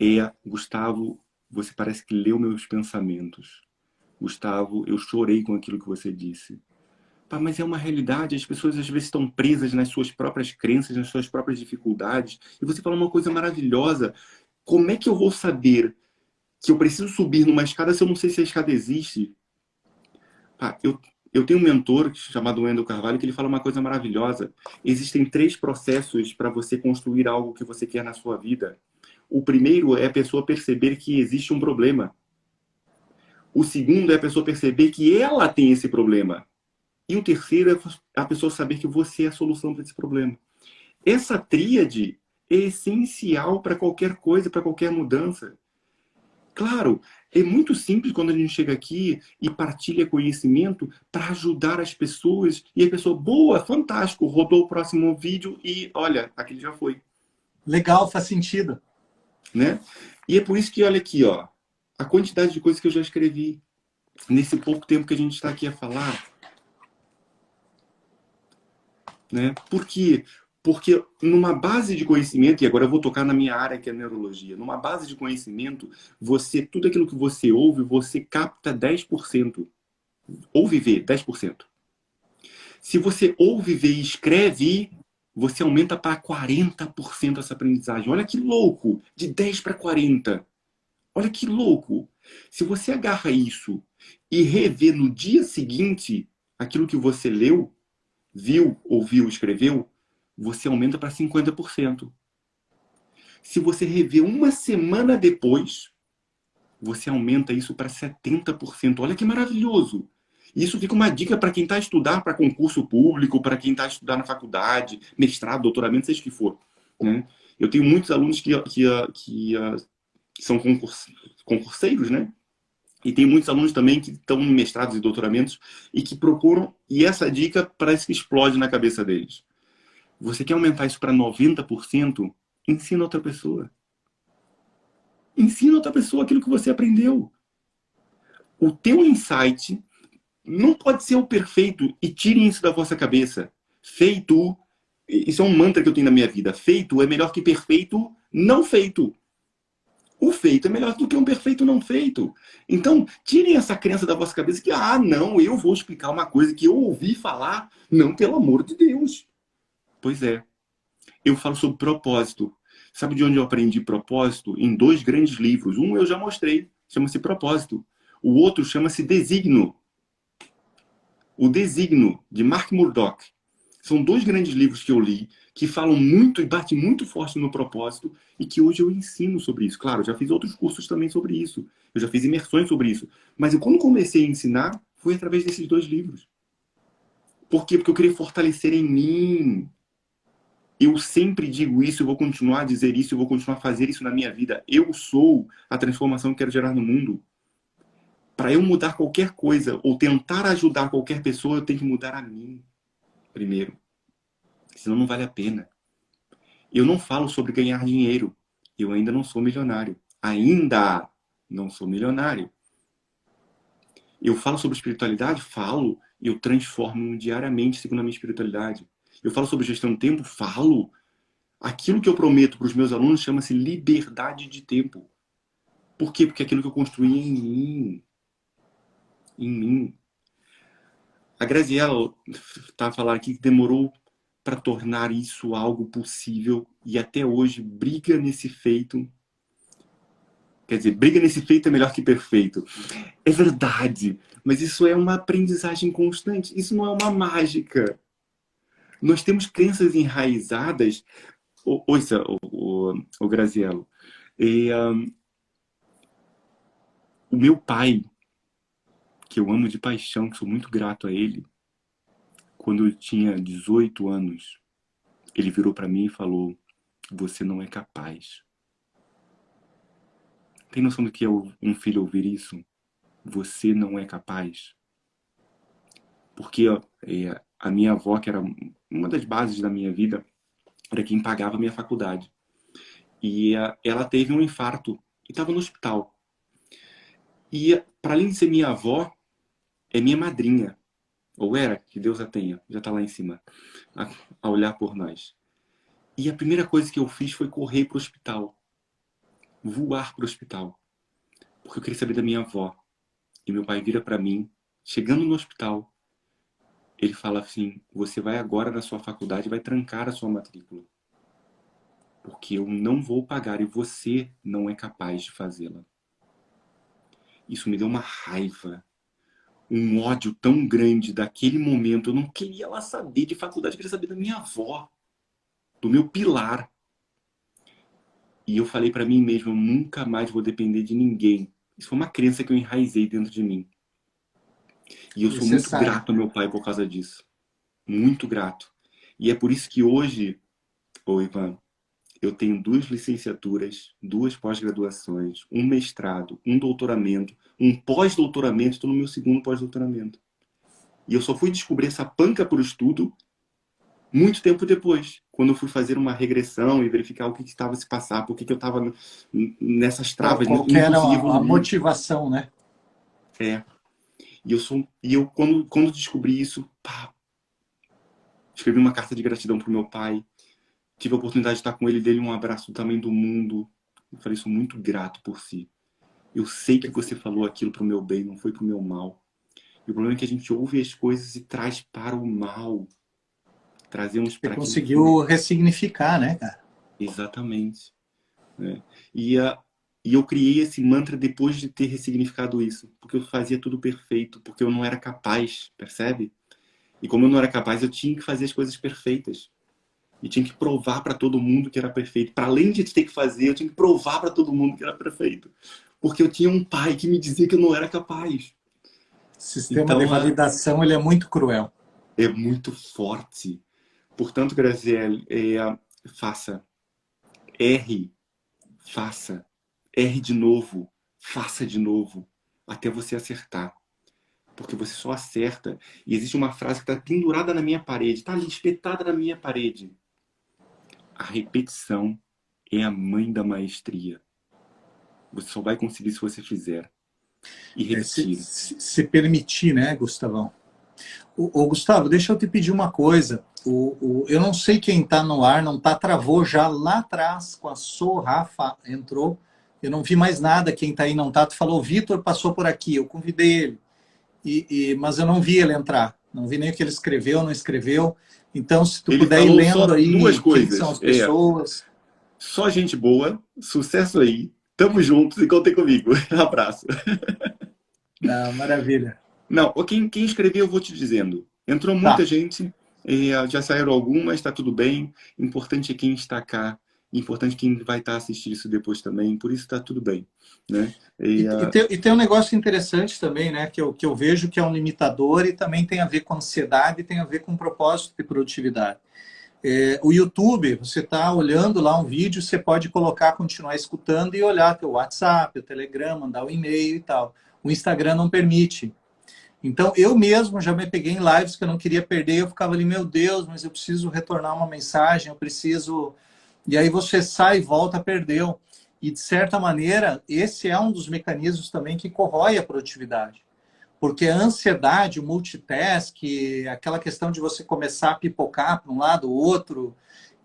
Speaker 1: é: Gustavo, você parece que leu meus pensamentos. Gustavo, eu chorei com aquilo que você disse. Pá, mas é uma realidade, as pessoas às vezes estão presas nas suas próprias crenças, nas suas próprias dificuldades. E você fala uma coisa maravilhosa. Como é que eu vou saber que eu preciso subir numa escada se eu não sei se a escada existe? Pá, eu tenho um mentor chamado Wendel Carvalho que ele fala uma coisa maravilhosa. Existem 3 processos para você construir algo que você quer na sua vida. O primeiro é a pessoa perceber que existe um problema. O segundo é a pessoa perceber que ela tem esse problema. E o terceiro é a pessoa saber que você é a solução para esse problema. Essa tríade é essencial para qualquer coisa, para qualquer mudança. Claro, é muito simples quando a gente chega aqui e partilha conhecimento para ajudar as pessoas. E a pessoa, boa, fantástico, rodou o próximo vídeo e olha, aquele já foi.
Speaker 2: Legal, faz sentido.
Speaker 1: Né? E é por isso que, olha aqui, ó, a quantidade de coisas que eu já escrevi nesse pouco tempo que a gente está aqui a falar. Né? Por quê? Porque numa base de conhecimento, e agora eu vou tocar na minha área que é a neurologia, numa base de conhecimento, tudo aquilo que você ouve, você capta 10%. Ouve e vê, 10%. Se você ouve, vê e escreve, você aumenta para 40% essa aprendizagem. Olha que louco! De 10 para 40. Olha que louco! Se você agarra isso e revê no dia seguinte aquilo que você leu, viu, ouviu, escreveu, você aumenta para 50%. Se você rever uma semana depois, você aumenta isso para 70%. Olha que maravilhoso! Isso fica uma dica para quem está a estudar para concurso público, para quem está a estudar na faculdade, mestrado, doutoramento, seja o que for. Né? Eu tenho muitos alunos que são concurseiros, né? E tem muitos alunos também que estão em mestrados e doutoramentos e que procuram, e essa dica parece que explode na cabeça deles. Você quer aumentar isso para 90%? Ensina outra pessoa. Ensina outra pessoa aquilo que você aprendeu. O teu insight, não pode ser o perfeito, e tirem isso da vossa cabeça. Feito, isso é um mantra que eu tenho na minha vida. Feito é melhor que perfeito não feito. O feito é melhor do que um perfeito não feito. Então, tirem essa crença da vossa cabeça que, não, eu vou explicar uma coisa que eu ouvi falar. Não, pelo amor de Deus. Pois é. Eu falo sobre propósito. Sabe de onde eu aprendi propósito? Em dois grandes livros. Um eu já mostrei, chama-se Propósito. O outro chama-se Designo. O Designo, de Mark Murdock. São dois grandes livros que eu li, que falam muito e batem muito forte no propósito e que hoje eu ensino sobre isso. Claro, eu já fiz outros cursos também sobre isso. Eu já fiz imersões sobre isso. Mas eu, quando comecei a ensinar, foi através desses dois livros. Por quê? Porque eu queria fortalecer em mim. Eu sempre digo isso, eu vou continuar a dizer isso, eu vou continuar a fazer isso na minha vida. Eu sou a transformação que quero gerar no mundo. Para eu mudar qualquer coisa ou tentar ajudar qualquer pessoa, eu tenho que mudar a mim primeiro. Senão não vale a pena. Eu não falo sobre ganhar dinheiro. Eu ainda não sou milionário. Ainda não sou milionário. Eu falo sobre espiritualidade? Falo. Eu transformo diariamente segundo a minha espiritualidade. Eu falo sobre gestão do tempo? Falo. Aquilo que eu prometo para os meus alunos chama-se liberdade de tempo. Por quê? Porque é aquilo que eu construí em mim. Em mim. A Graziella está a falar aqui que demorou para tornar isso algo possível e até hoje briga nesse feito. Quer dizer, briga nesse feito é melhor que perfeito. É verdade, mas isso é uma aprendizagem constante. Isso não é uma mágica. Nós temos crenças enraizadas. Ouça, o Graziello. E, o meu pai, que eu amo de paixão, que sou muito grato a ele, quando eu tinha 18 anos, ele virou para mim e falou: você não é capaz. Tem noção do que é um filho ouvir isso? Você não é capaz. Porque a minha avó, que era uma das bases da minha vida, era quem pagava a minha faculdade. E ela teve um infarto e estava no hospital. E, para além de ser minha avó, é minha madrinha. Ou era, que Deus a tenha, já está lá em cima, a olhar por nós. E a primeira coisa que eu fiz foi correr para o hospital. Voar para o hospital. Porque eu queria saber da minha avó. E meu pai vira para mim, chegando no hospital, ele fala assim: você vai agora na sua faculdade e vai trancar a sua matrícula. Porque eu não vou pagar e você não é capaz de fazê-la. Isso me deu uma raiva, um ódio tão grande daquele momento. Eu não queria lá saber de faculdade, eu queria saber da minha avó, do meu pilar. E eu falei para mim mesmo: eu nunca mais vou depender de ninguém. Isso foi uma crença que eu enraizei dentro de mim. E eu sou muito
Speaker 2: Necessário.
Speaker 1: grato ao meu pai por causa disso. Muito grato. E é por isso que hoje, ô Ivan, eu tenho duas licenciaturas, duas pós-graduações, um mestrado, um doutoramento, um pós-doutoramento, estou no meu segundo pós-doutoramento. E eu só fui descobrir essa panca por estudo muito tempo depois, quando eu fui fazer uma regressão e verificar o que estava se passar, por que eu estava nessas travas,
Speaker 2: Qual que
Speaker 1: não
Speaker 2: era
Speaker 1: conseguia
Speaker 2: a
Speaker 1: evoluir.
Speaker 2: motivação, né?
Speaker 1: É. E eu quando descobri isso, pá, escrevi uma carta de gratidão pro meu pai. Tive a oportunidade de estar com ele, dele um abraço do tamanho do mundo. Eu falei: sou muito grato por si. Eu sei que você falou aquilo pro meu bem, não foi pro meu mal. E o problema é que a gente ouve as coisas e traz para o mal. Trazemos
Speaker 2: Você
Speaker 1: para aquilo que não.
Speaker 2: conseguiu ressignificar, né, cara?
Speaker 1: Exatamente. Né? E eu criei esse mantra depois de ter ressignificado isso. Porque eu fazia tudo perfeito, porque eu não era capaz, percebe? E como eu não era capaz, eu tinha que fazer as coisas perfeitas. E tinha que provar para todo mundo que era perfeito. Para além de ter que fazer, eu tinha que provar para todo mundo que era perfeito. Porque eu tinha um pai que me dizia que eu não era capaz.
Speaker 2: O sistema de
Speaker 1: Então,
Speaker 2: validação ele é muito cruel.
Speaker 1: é muito forte. Portanto, Graziele, faça. Erre. Faça. Erre de novo. Faça de novo. Até você acertar. Porque você só acerta. E existe uma frase que está pendurada na minha parede. Está ali, espetada na minha parede. A repetição é a mãe da maestria. Você só vai conseguir se você fizer. e repetir.
Speaker 2: Se permitir, né, Gustavão? Gustavo, deixa eu te pedir uma coisa. Eu não sei quem está no ar, não está, travou já lá atrás com a sua Rafa, entrou. Eu não vi mais nada, quem está aí não está. Tu falou, o Vitor passou por aqui, eu convidei ele, mas eu não vi ele entrar. Não vi nem o que ele escreveu, não escreveu. Então, se tu
Speaker 1: Ele
Speaker 2: puder ir
Speaker 1: falou só
Speaker 2: lendo
Speaker 1: duas
Speaker 2: aí quem são
Speaker 1: coisas.
Speaker 2: as pessoas.
Speaker 1: Só gente boa, sucesso aí, tamo juntos e contem comigo. Abraço.
Speaker 2: Ah, maravilha.
Speaker 1: Não, quem escreveu, eu vou te dizendo. Entrou muita
Speaker 2: Tá.
Speaker 1: gente, já saíram algumas, tá tudo bem. Importante é quem está cá. Importante quem vai estar assistindo isso depois também. Por isso tá tudo bem, né?
Speaker 2: Tem um negócio interessante também, né? Que eu vejo que é um limitador e também tem a ver com ansiedade e tem a ver com propósito de produtividade. O YouTube, você está olhando lá um vídeo, você pode colocar, continuar escutando e olhar teu WhatsApp, o Telegram, mandar o e-mail e tal. O Instagram não permite. Então, eu mesmo já me peguei em lives que eu não queria perder, eu ficava ali, meu Deus, mas eu preciso retornar uma mensagem, eu preciso... E aí você sai e volta, perdeu. E, de certa maneira, esse é um dos mecanismos também que corrói a produtividade. Porque a ansiedade, o multitask, aquela questão de você começar a pipocar para um lado ou outro,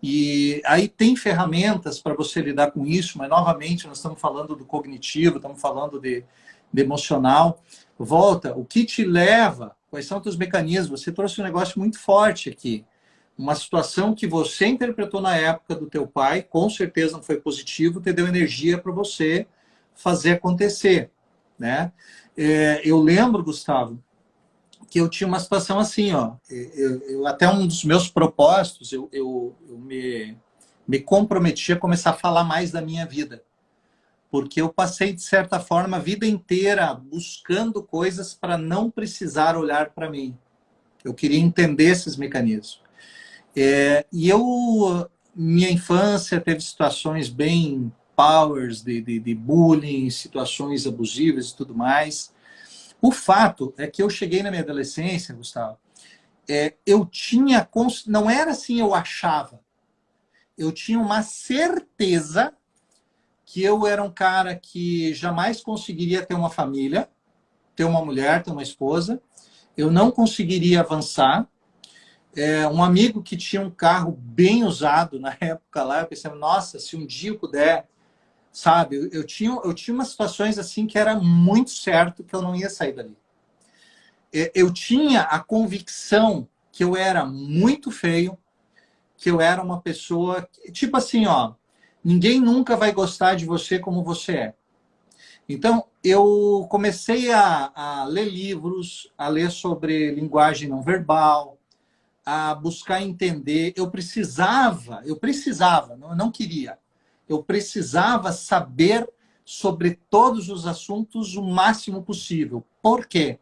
Speaker 2: e aí tem ferramentas para você lidar com isso, mas, novamente, nós estamos falando do cognitivo, estamos falando de emocional. Volta, o que te leva, quais são os teus mecanismos? Você trouxe um negócio muito forte aqui. Uma situação que você interpretou na época do teu pai, com certeza não foi positivo, te deu energia para você fazer acontecer, né? Eu lembro, Gustavo, que eu tinha uma situação assim, ó. Até um dos meus propósitos, eu me comprometi a começar a falar mais da minha vida. Porque eu passei, de certa forma, a vida inteira buscando coisas para não precisar olhar para mim. Eu queria entender esses mecanismos. Minha infância teve situações bem powers de bullying, situações abusivas e tudo mais. O fato é que eu cheguei na minha adolescência, Gustavo, eu tinha, não era assim eu achava, eu tinha uma certeza que eu era um cara que jamais conseguiria ter uma família, ter uma mulher, ter uma esposa, eu não conseguiria avançar. Um amigo que tinha um carro bem usado na época lá, eu pensei, nossa, se um dia eu puder, sabe? Eu tinha umas situações assim que era muito certo que eu não ia sair dali. Eu tinha a convicção que eu era muito feio, que eu era uma pessoa, tipo assim, ó, ninguém nunca vai gostar de você como você é. Então, eu comecei a ler livros, a ler sobre linguagem não verbal, a buscar entender. Eu precisava, não queria. Eu precisava saber sobre todos os assuntos o máximo possível. Por quê?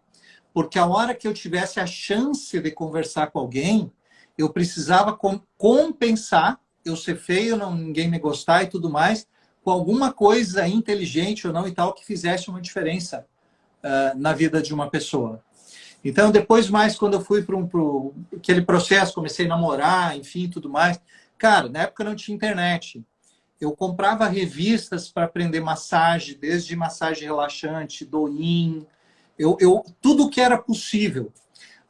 Speaker 2: Porque a hora que eu tivesse a chance de conversar com alguém, eu precisava compensar eu ser feio, ninguém me gostar e tudo mais, com alguma coisa inteligente ou não e tal, que fizesse uma diferença na vida de uma pessoa. Então, depois mais, quando eu fui para aquele processo, comecei a namorar, enfim, tudo mais. Cara, na época não tinha internet. Eu comprava revistas para aprender massagem, desde massagem relaxante, Douyin, tudo que era possível.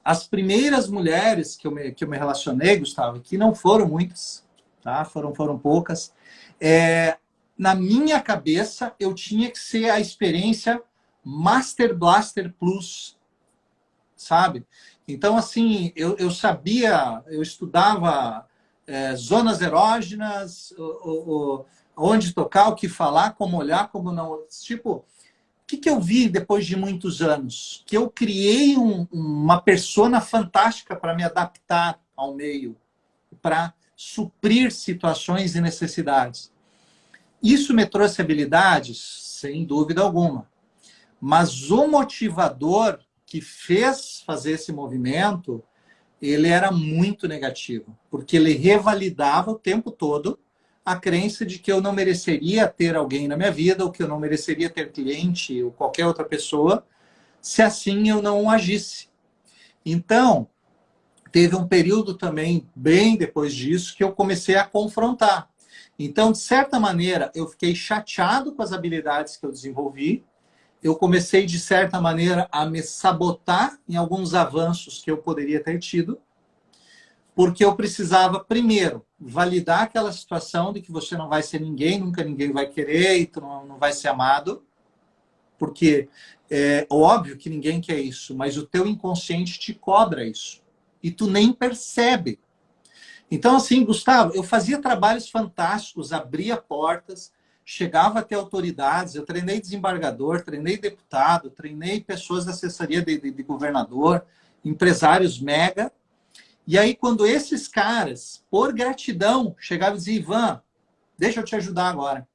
Speaker 2: As primeiras mulheres que eu me relacionei, Gustavo, que não foram muitas, tá? Foram poucas. Na minha cabeça, eu tinha que ser a experiência Master Blaster Plus, sabe? Então, assim, eu sabia, eu estudava zonas erógenas, onde tocar, o que falar, como olhar, como não. Tipo, o que eu vi depois de muitos anos? Que eu criei uma persona fantástica para me adaptar ao meio, para suprir situações e necessidades. Isso me trouxe habilidades, sem dúvida alguma. Mas o motivador que fez fazer esse movimento, ele era muito negativo, porque ele revalidava o tempo todo a crença de que eu não mereceria ter alguém na minha vida, ou que eu não mereceria ter cliente, ou qualquer outra pessoa, se assim eu não agisse. Então, teve um período também, bem depois disso, que eu comecei a confrontar. Então, de certa maneira, eu fiquei chateado com as habilidades que eu desenvolvi, eu comecei, de certa maneira, a me sabotar em alguns avanços que eu poderia ter tido, porque eu precisava, primeiro, validar aquela situação de que você não vai ser ninguém, nunca ninguém vai querer, e tu não vai ser amado, porque é óbvio que ninguém quer isso, mas o teu inconsciente te cobra isso, e tu nem percebe. Então, assim, Gustavo, eu fazia trabalhos fantásticos, abria portas, chegava até autoridades, eu treinei desembargador, treinei deputado, treinei pessoas da assessoria de governador, empresários mega. E aí, quando esses caras, por gratidão, chegavam e diziam, Ivan, deixa eu te ajudar agora.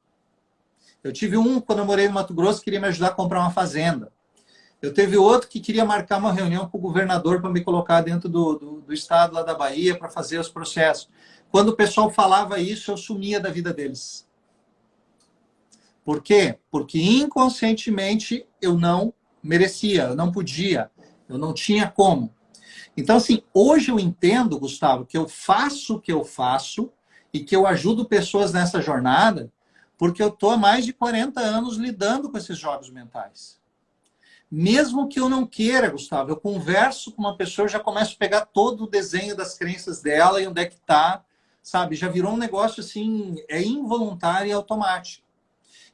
Speaker 2: Eu tive um, quando eu morei no Mato Grosso, que queria me ajudar a comprar uma fazenda. Eu teve outro que queria marcar uma reunião com o governador para me colocar dentro do estado lá da Bahia para fazer os processos. Quando o pessoal falava isso, eu sumia da vida deles. Por quê? Porque inconscientemente eu não merecia, eu não podia, eu não tinha como. Então, assim, hoje eu entendo, Gustavo, que eu faço o que eu faço e que eu ajudo pessoas nessa jornada porque eu estou há mais de 40 anos lidando com esses jogos mentais. Mesmo que eu não queira, Gustavo, eu converso com uma pessoa, eu já começo a pegar todo o desenho das crenças dela e onde é que está, sabe? Já virou um negócio assim, é involuntário e automático.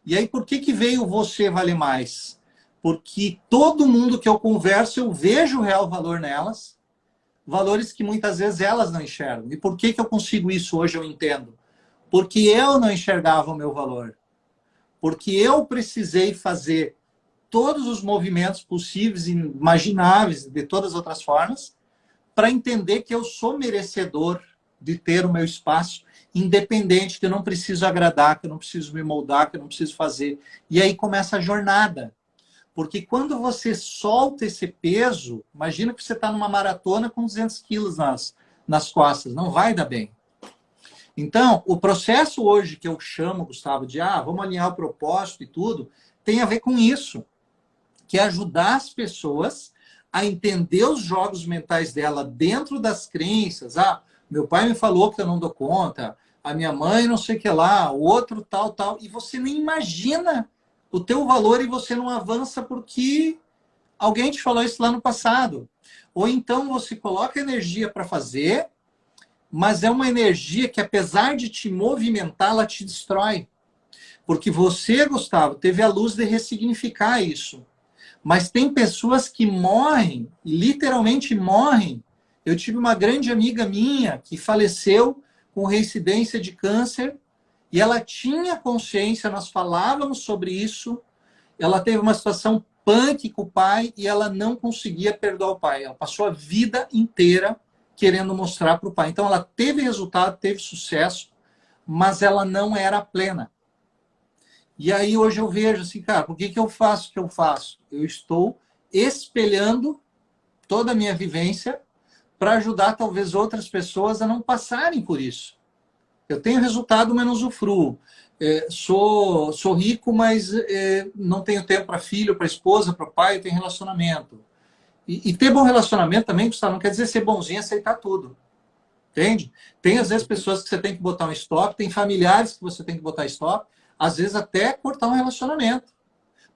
Speaker 2: E aí, por que veio Você Vale Mais? Porque todo mundo que eu converso, eu vejo o real valor nelas, valores que muitas vezes elas não enxergam. E por que eu consigo isso hoje, eu entendo? Porque eu não enxergava o meu valor. Porque eu precisei fazer todos os movimentos possíveis e imagináveis, de todas as outras formas, para entender que eu sou merecedor de ter o meu espaço, independente, que eu não preciso agradar, que eu não preciso me moldar, que eu não preciso fazer. E aí começa a jornada. Porque quando você solta esse peso, imagina que você está numa maratona com 200 quilos nas costas, não vai dar bem. Então, o processo hoje que eu chamo, Gustavo, de vamos alinhar o propósito e tudo, tem a ver com isso, que é ajudar as pessoas a entender os jogos mentais dela dentro das crenças. Meu pai me falou que eu não dou conta, a minha mãe não sei o que lá, o outro tal, e você nem imagina o teu valor e você não avança porque alguém te falou isso lá no passado. Ou então você coloca energia para fazer, mas é uma energia que, apesar de te movimentar, ela te destrói. Porque você, Gustavo, teve a luz de ressignificar isso. Mas tem pessoas que morrem, literalmente morrem. Eu tive uma grande amiga minha que faleceu com reincidência de câncer e ela tinha consciência, nós falávamos sobre isso, ela teve uma situação punk com o pai e ela não conseguia perdoar o pai. Ela passou a vida inteira querendo mostrar para o pai. Então ela teve resultado, teve sucesso, mas ela não era plena. E aí hoje eu vejo assim, cara, por que eu faço o que eu faço? Eu estou espelhando toda a minha vivência para ajudar talvez outras pessoas a não passarem por isso. Eu tenho resultado, mas não usufruo. Sou rico, mas não tenho tempo para filho, para esposa, para pai, eu tenho relacionamento. E ter bom relacionamento também, Gustavo, não quer dizer ser bonzinho e aceitar tudo. Entende? Tem, às vezes, pessoas que você tem que botar um stop, tem familiares que você tem que botar stop, às vezes até cortar um relacionamento.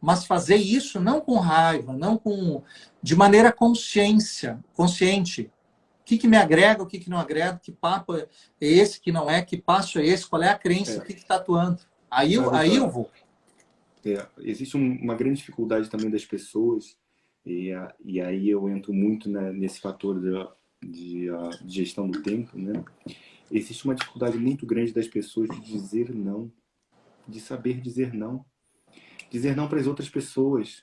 Speaker 2: Mas fazer isso não com raiva, não com... de maneira consciente. O que me agrega, o que não agrega, que papo é esse, que não é, que passo é esse, qual é a crença, o que está atuando. Aí eu vou.
Speaker 1: Existe uma grande dificuldade também das pessoas, e aí eu entro muito, né, nesse fator de gestão do tempo, né? Existe uma dificuldade muito grande das pessoas de dizer não, de saber dizer não para as outras pessoas.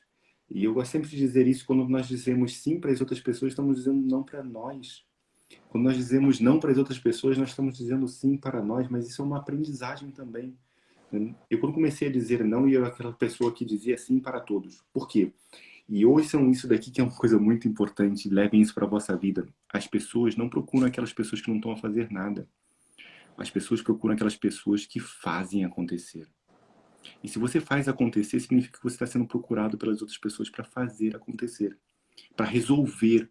Speaker 1: E eu gosto sempre de dizer isso: quando nós dizemos sim para as outras pessoas, estamos dizendo não para nós. Quando nós dizemos não para as outras pessoas, nós estamos dizendo sim para nós, mas isso é uma aprendizagem também. Eu, quando comecei a dizer não, eu era aquela pessoa que dizia sim para todos. Por quê? E ouçam isso daqui, que é uma coisa muito importante, levem isso para a vossa vida. As pessoas não procuram aquelas pessoas que não estão a fazer nada. As pessoas procuram aquelas pessoas que fazem acontecer. E se você faz acontecer, significa que você está sendo procurado pelas outras pessoas para fazer acontecer, para resolver.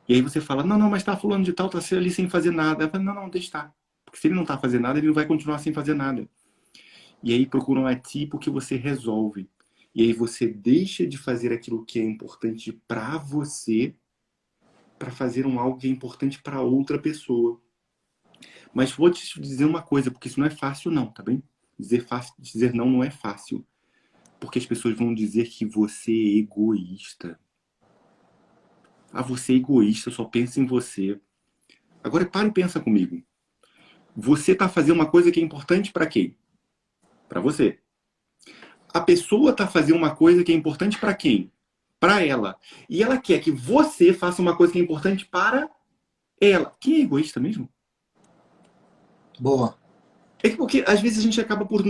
Speaker 1: E aí você fala: não, mas está fulano de tal, está ali sem fazer nada. Eu falo: não, deixa estar. Porque se ele não está fazendo nada, ele não vai continuar sem fazer nada. E aí procuram a ti porque você resolve. E aí você deixa de fazer aquilo que é importante para você para fazer algo que é importante para outra pessoa. Mas vou te dizer uma coisa, porque isso não é fácil não, tá bem? Dizer não não é fácil. Porque as pessoas vão dizer que você é egoísta. Ah, você é egoísta, só pensa em você. Agora para e pensa comigo. Você está fazendo uma coisa que é importante para quem? Para você. A pessoa está fazendo uma coisa que é importante para quem? Para ela. E ela quer que você faça uma coisa que é importante para ela. Quem é egoísta mesmo?
Speaker 2: Boa.
Speaker 1: É que porque às vezes a gente acaba por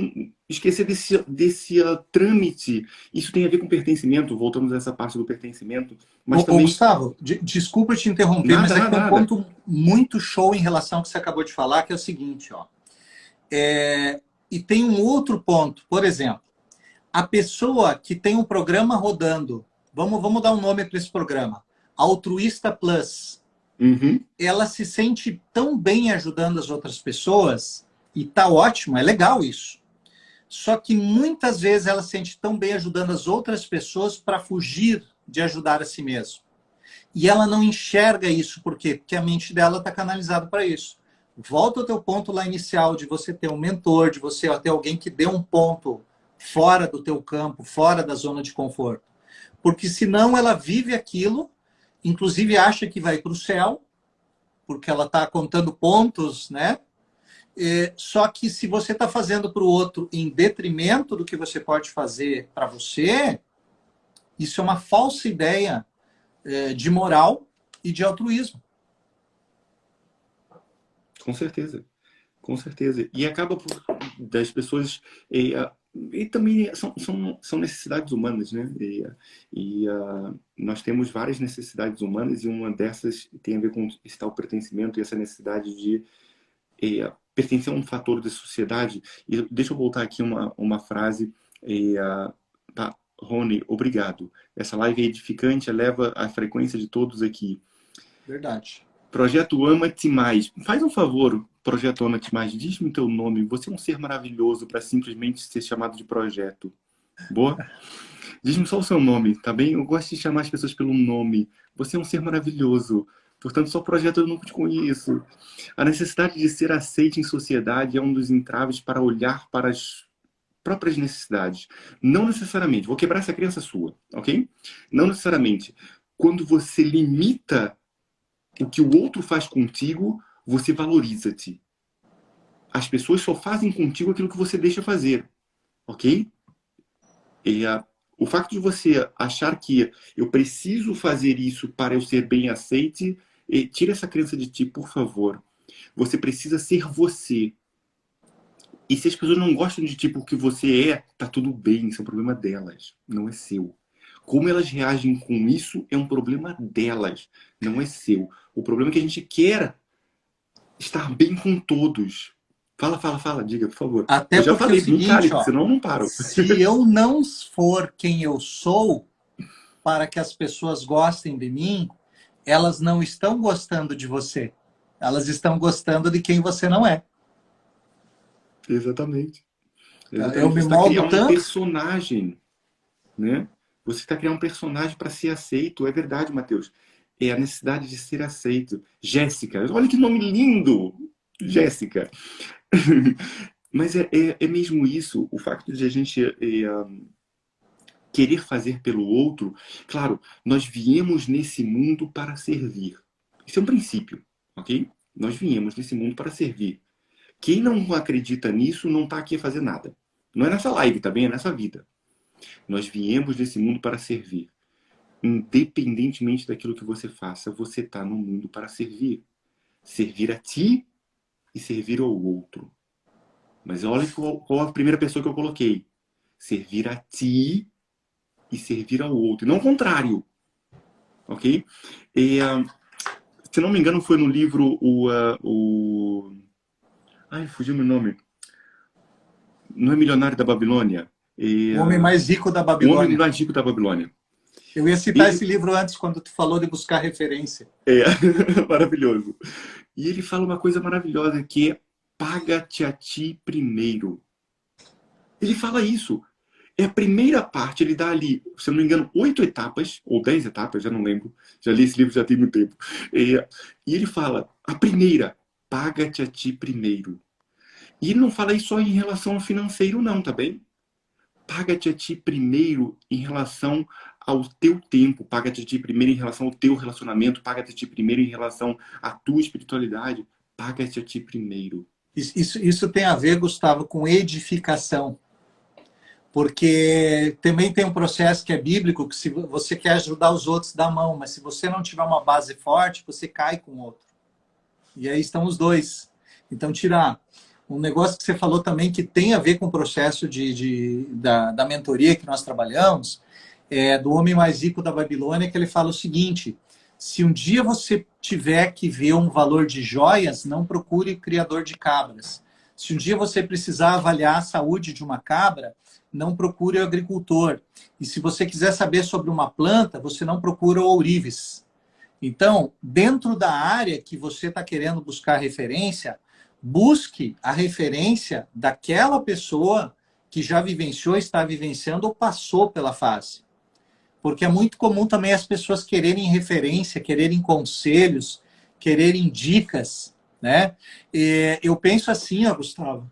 Speaker 1: esquecer desse trâmite. Isso tem a ver com pertencimento, voltamos a essa parte do pertencimento, mas
Speaker 2: Ô,
Speaker 1: também.
Speaker 2: Gustavo, desculpa te interromper, mas
Speaker 1: Nada,
Speaker 2: é que
Speaker 1: nada,
Speaker 2: tem um
Speaker 1: nada.
Speaker 2: ponto muito show em relação ao que você acabou de falar, que é o seguinte, ó. E tem um outro ponto, por exemplo, a pessoa que tem um programa rodando, vamos dar um nome para esse programa, Altruísta Plus,
Speaker 1: Uhum.
Speaker 2: ela se sente tão bem ajudando as outras pessoas, e tá ótimo, é legal isso. Só que muitas vezes ela se sente tão bem ajudando as outras pessoas para fugir de ajudar a si mesma. E ela não enxerga isso, por quê? Porque a mente dela está canalizada para isso. Volta ao teu ponto lá inicial de você ter um mentor, de você ter alguém que dê um ponto fora do teu campo, fora da zona de conforto. Porque senão ela vive aquilo, inclusive acha que vai para o céu, porque ela está contando pontos, né? Só que se você está fazendo para o outro em detrimento do que você pode fazer para você, isso é uma falsa ideia de moral e de altruísmo.
Speaker 1: Com certeza. Com certeza. E acaba por das pessoas. E também são necessidades humanas, né? Nós temos várias necessidades humanas e uma dessas tem a ver com esse tal pertencimento e essa necessidade de pertencer a um fator da sociedade. E deixa eu voltar aqui uma frase. Tá, Rony, obrigado. Essa live é edificante, eleva a frequência de todos aqui.
Speaker 2: Verdade.
Speaker 1: Projeto Ama-te Mais. Faz um favor, Projeto Ama-te Mais. Diz-me teu nome. Você é um ser maravilhoso para simplesmente ser chamado de projeto. Boa? Diz-me só o seu nome, tá bem? Eu gosto de chamar as pessoas pelo nome. Você é um ser maravilhoso. Portanto, só projeto eu não te conheço. A necessidade de ser aceito em sociedade é um dos entraves para olhar para as próprias necessidades. Não necessariamente. Vou quebrar essa crença sua, ok? Não necessariamente. Quando você limita o que o outro faz contigo, você valoriza-te. As pessoas só fazem contigo aquilo que você deixa fazer, ok? O facto de você achar que eu preciso fazer isso para eu ser bem aceite, tira essa crença de ti, por favor. Você precisa ser você. E se as pessoas não gostam de ti porque você tá tudo bem, isso é um problema delas, não é seu. Como elas reagem com isso é um problema delas, não é seu. O problema é que a gente quer estar bem com todos. Fala, diga, por favor.
Speaker 2: Até
Speaker 1: Eu já
Speaker 2: porque é o
Speaker 1: falei, me
Speaker 2: seguinte,
Speaker 1: cale,
Speaker 2: ó,
Speaker 1: senão eu não paro.
Speaker 2: se eu não for quem eu sou, para que as pessoas gostem de mim, elas não estão gostando de você. Elas estão gostando de quem você não é.
Speaker 1: Exatamente.
Speaker 2: Eu
Speaker 1: Exatamente.
Speaker 2: me
Speaker 1: Você está
Speaker 2: moldo
Speaker 1: criando um
Speaker 2: tanto.
Speaker 1: personagem, né? Você está criando um personagem para ser aceito. É verdade, Matheus. É a necessidade de ser aceito. Jéssica. Olha que nome lindo! Jéssica. Mas é mesmo isso. O facto de a gente querer fazer pelo outro. Claro, nós viemos nesse mundo para servir. Isso é um princípio, ok? Nós viemos nesse mundo para servir. Quem não acredita nisso não está aqui a fazer nada. Não é nessa live, tá bem? É nessa vida. Nós viemos nesse mundo para servir. Independentemente daquilo que você faça, você está no mundo para servir. Servir a ti e servir ao outro. Mas olha qual a primeira pessoa que eu coloquei. Servir a ti e servir ao outro. E não o contrário. Ok? Se não me engano, foi no livro Ai, fugiu meu nome. Não é Milionário da Babilônia?
Speaker 2: O homem mais rico da
Speaker 1: O Homem
Speaker 2: Babilônia.
Speaker 1: Mais Rico da Babilônia.
Speaker 2: Eu ia citar
Speaker 1: Ele
Speaker 2: esse livro antes, quando tu falou de buscar referência.
Speaker 1: é maravilhoso. E ele fala uma coisa maravilhosa que é paga-te a ti primeiro. Ele fala isso. É a primeira parte, ele dá ali, se eu não me engano, 8 etapas, ou 10 etapas, já não lembro. Já li esse livro já tem muito tempo. E ele fala, a primeira, paga-te a ti primeiro. E ele não fala isso só em relação ao financeiro, não, tá bem? Paga-te a ti primeiro em relação ao teu tempo, paga-te a ti primeiro em relação ao teu relacionamento, paga-te a ti primeiro em relação à tua espiritualidade, paga-te a ti primeiro.
Speaker 2: Isso tem a ver, Gustavo, com edificação. Porque também tem um processo que é bíblico, que se você quer ajudar os outros, dá a mão, mas se você não tiver uma base forte, você cai com o outro. E aí estão os dois. Então, tirar um negócio que você falou também que tem a ver com o processo da mentoria que nós trabalhamos, do Homem Mais Rico da Babilônia, que ele fala o seguinte: se um dia você tiver que ver um valor de joias, não procure o criador de cabras. Se um dia você precisar avaliar a saúde de uma cabra, não procure o agricultor. E se você quiser saber sobre uma planta, você não procura o ourives. Então, dentro da área que você está querendo buscar referência, busque a referência daquela pessoa que já vivenciou, está vivenciando ou passou pela fase. Porque é muito comum também as pessoas quererem referência, quererem conselhos, quererem dicas, né? Eu penso assim, ó, Gustavo,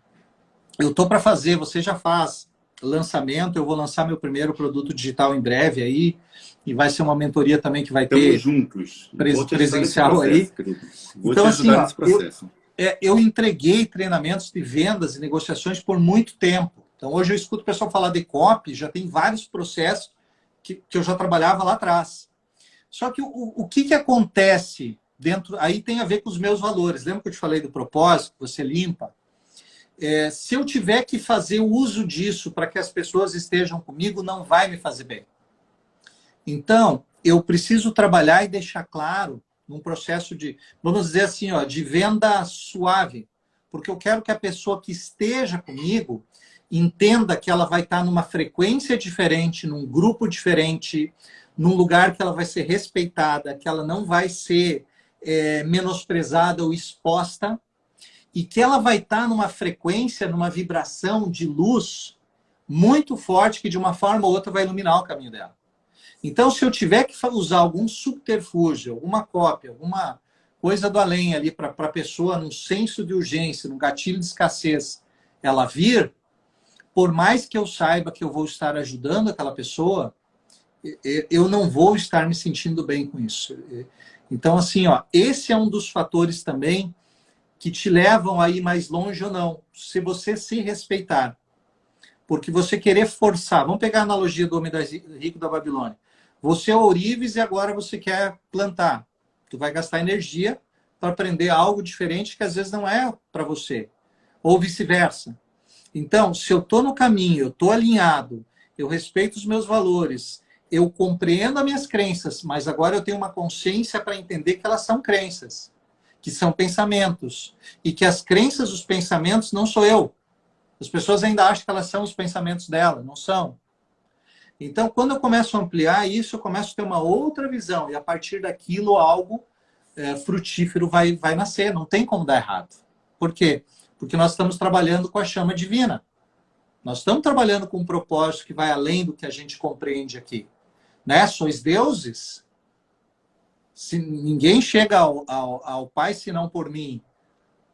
Speaker 2: eu tô para fazer, você já faz lançamento, eu vou lançar meu primeiro produto digital em breve aí, e vai ser uma mentoria também que vai ter
Speaker 1: juntos.
Speaker 2: presencial
Speaker 1: processo,
Speaker 2: aí.
Speaker 1: Querido. Vou
Speaker 2: Então,
Speaker 1: te
Speaker 2: assim,
Speaker 1: ajudar
Speaker 2: ó,
Speaker 1: nesse processo.
Speaker 2: eu entreguei treinamentos de vendas e negociações por muito tempo. Então, hoje eu escuto o pessoal falar de copy, já tem vários processos que eu já trabalhava lá atrás. Só que o que acontece dentro... Aí tem a ver com os meus valores. Lembra que eu te falei do propósito, que você limpa? Se eu tiver que fazer uso disso para que as pessoas estejam comigo, não vai me fazer bem. Então, eu preciso trabalhar e deixar claro num processo de, vamos dizer assim, ó, de venda suave. Porque eu quero que a pessoa que esteja comigo entenda que ela vai estar numa frequência diferente, num grupo diferente, num lugar que ela vai ser respeitada, que ela não vai ser menosprezada ou exposta, e que ela vai estar numa frequência, numa vibração de luz muito forte, que de uma forma ou outra vai iluminar o caminho dela. Então, se eu tiver que usar algum subterfúgio, alguma cópia, alguma coisa do além ali para a pessoa, num senso de urgência, num gatilho de escassez, ela vir, por mais que eu saiba que eu vou estar ajudando aquela pessoa, eu não vou estar me sentindo bem com isso. Então, assim, ó, esse é um dos fatores também que te levam a ir mais longe ou não, se você se respeitar. Porque você querer forçar, vamos pegar a analogia do Homem Rico da Babilônia. Você é ourives e agora você quer plantar. Tu vai gastar energia para aprender algo diferente que às vezes não é para você. Ou vice-versa. Então, se eu estou no caminho, eu estou alinhado, eu respeito os meus valores, eu compreendo as minhas crenças, mas agora eu tenho uma consciência para entender que elas são crenças, que são pensamentos, e que as crenças, os pensamentos, não sou eu. As pessoas ainda acham que elas são os pensamentos dela, não são. Então, quando eu começo a ampliar isso, eu começo a ter uma outra visão, e a partir daquilo algo frutífero vai nascer, não tem como dar errado. Por quê? Porque nós estamos trabalhando com a chama divina. Nós estamos trabalhando com um propósito que vai além do que a gente compreende aqui. Né? Sois deuses? Se ninguém chega ao Pai senão por mim.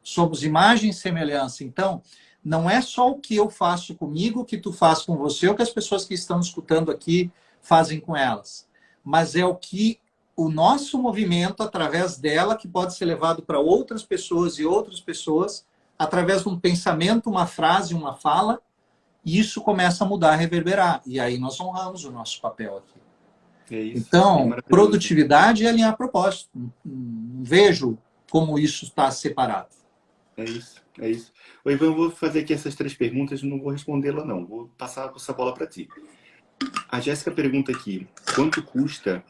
Speaker 2: Somos imagem e semelhança. Então, não é só o que eu faço comigo, o que tu faz com você, ou que as pessoas que estão escutando aqui fazem com elas. Mas é o que o nosso movimento, através dela, que pode ser levado para outras pessoas e outras pessoas, através de um pensamento, uma frase, uma fala, e isso começa a mudar, a reverberar. E aí nós honramos o nosso papel aqui.
Speaker 1: É isso,
Speaker 2: então, produtividade é alinhar propósito. Não vejo como isso está separado.
Speaker 1: É isso, é isso. Ô, Ivan, eu vou fazer aqui essas 3 perguntas, não vou respondê-la não, vou passar essa bola para ti. A Jéssica pergunta aqui, quanto custa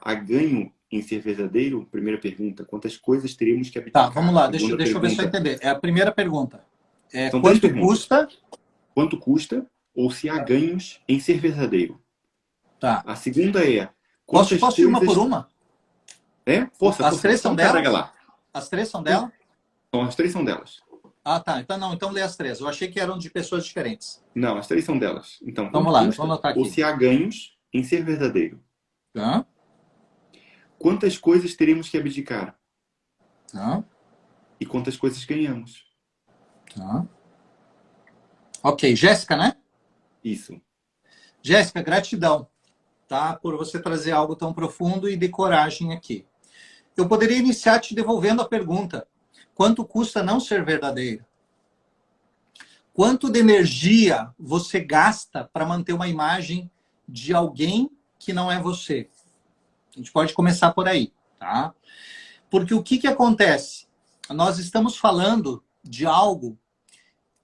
Speaker 1: a ganho em ser verdadeiro? Primeira pergunta, quantas coisas teríamos que abdicar?
Speaker 2: Tá, vamos lá, deixa eu ver se eu entender. É a primeira pergunta.
Speaker 1: São
Speaker 2: quanto
Speaker 1: 3 perguntas.
Speaker 2: custa?
Speaker 1: Quanto custa ou se há ganhos em ser verdadeiro?
Speaker 2: Tá.
Speaker 1: A segunda é...
Speaker 2: Posso ir uma por uma?
Speaker 1: Força.
Speaker 2: As 3 são
Speaker 1: dela?
Speaker 2: As 3 são dela?
Speaker 1: As 3 são delas.
Speaker 2: Ah, tá. Então não, então lê as três. Eu achei que eram de pessoas diferentes.
Speaker 1: Não, as três são delas. Então,
Speaker 2: Vamos
Speaker 1: quanto
Speaker 2: lá,
Speaker 1: custa
Speaker 2: vamos anotar
Speaker 1: ou
Speaker 2: aqui.
Speaker 1: se há ganhos em ser verdadeiro?
Speaker 2: Tá?
Speaker 1: Quantas coisas teremos que abdicar?
Speaker 2: Tá?
Speaker 1: E quantas coisas ganhamos?
Speaker 2: Tá? Ok, Jéssica, né?
Speaker 1: Isso.
Speaker 2: Jéssica, gratidão, tá? Por você trazer algo tão profundo e de coragem aqui. Eu poderia iniciar te devolvendo a pergunta: quanto custa não ser verdadeiro? Quanto de energia você gasta para manter uma imagem de alguém que não é você? A gente pode começar por aí, tá? Porque o que acontece? Nós estamos falando de algo,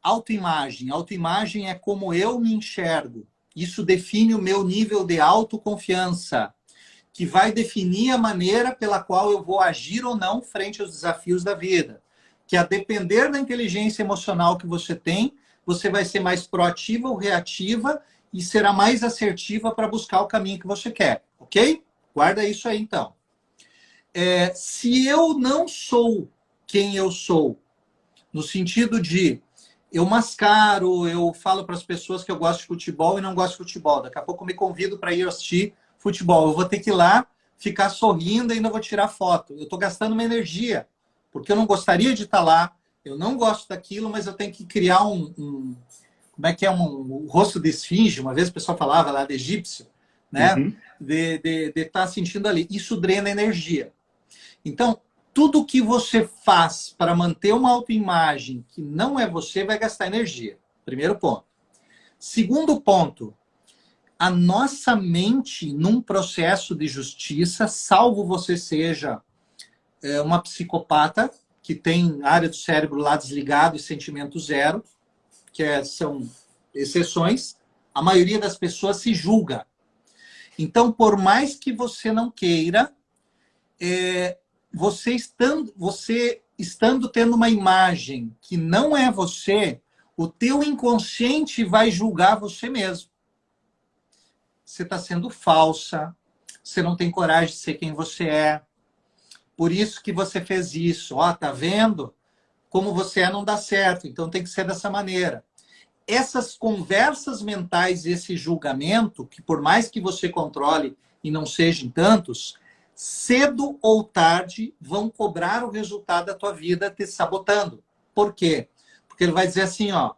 Speaker 2: autoimagem. Autoimagem é como eu me enxergo. Isso define o meu nível de autoconfiança, que vai definir a maneira pela qual eu vou agir ou não frente aos desafios da vida. Que a depender da inteligência emocional que você tem, você vai ser mais proativa ou reativa e será mais assertiva para buscar o caminho que você quer, ok? Guarda isso aí, então. Se eu não sou quem eu sou, no sentido de eu mascaro, eu falo para as pessoas que eu gosto de futebol e não gosto de futebol. Daqui a pouco eu me convido para ir assistir futebol. Eu vou ter que ir lá, ficar sorrindo e ainda vou tirar foto. Eu estou gastando uma energia, porque eu não gostaria de estar lá, eu não gosto daquilo, mas eu tenho que criar como é que é, um rosto de esfinge, uma vez o pessoal falava lá de egípcio, né?
Speaker 1: Uhum.
Speaker 2: De estar sentindo ali. Isso drena energia. Então, tudo que você faz para manter uma autoimagem que não é você vai gastar energia. Primeiro ponto. Segundo ponto, a nossa mente num processo de justiça, salvo você seja uma psicopata, que tem área do cérebro lá desligado e sentimento zero, são exceções, a maioria das pessoas se julga. Então, por mais que você não queira, você estando tendo uma imagem que não é você, o teu inconsciente vai julgar você mesmo. Você está sendo falsa, você não tem coragem de ser quem você é, por isso que você fez isso. Ó, tá vendo? Como você é não dá certo, então tem que ser dessa maneira. Essas conversas mentais, esse julgamento, que por mais que você controle e não sejam tantos, cedo ou tarde vão cobrar o resultado da tua vida te sabotando. Por quê? Porque ele vai dizer assim, ó,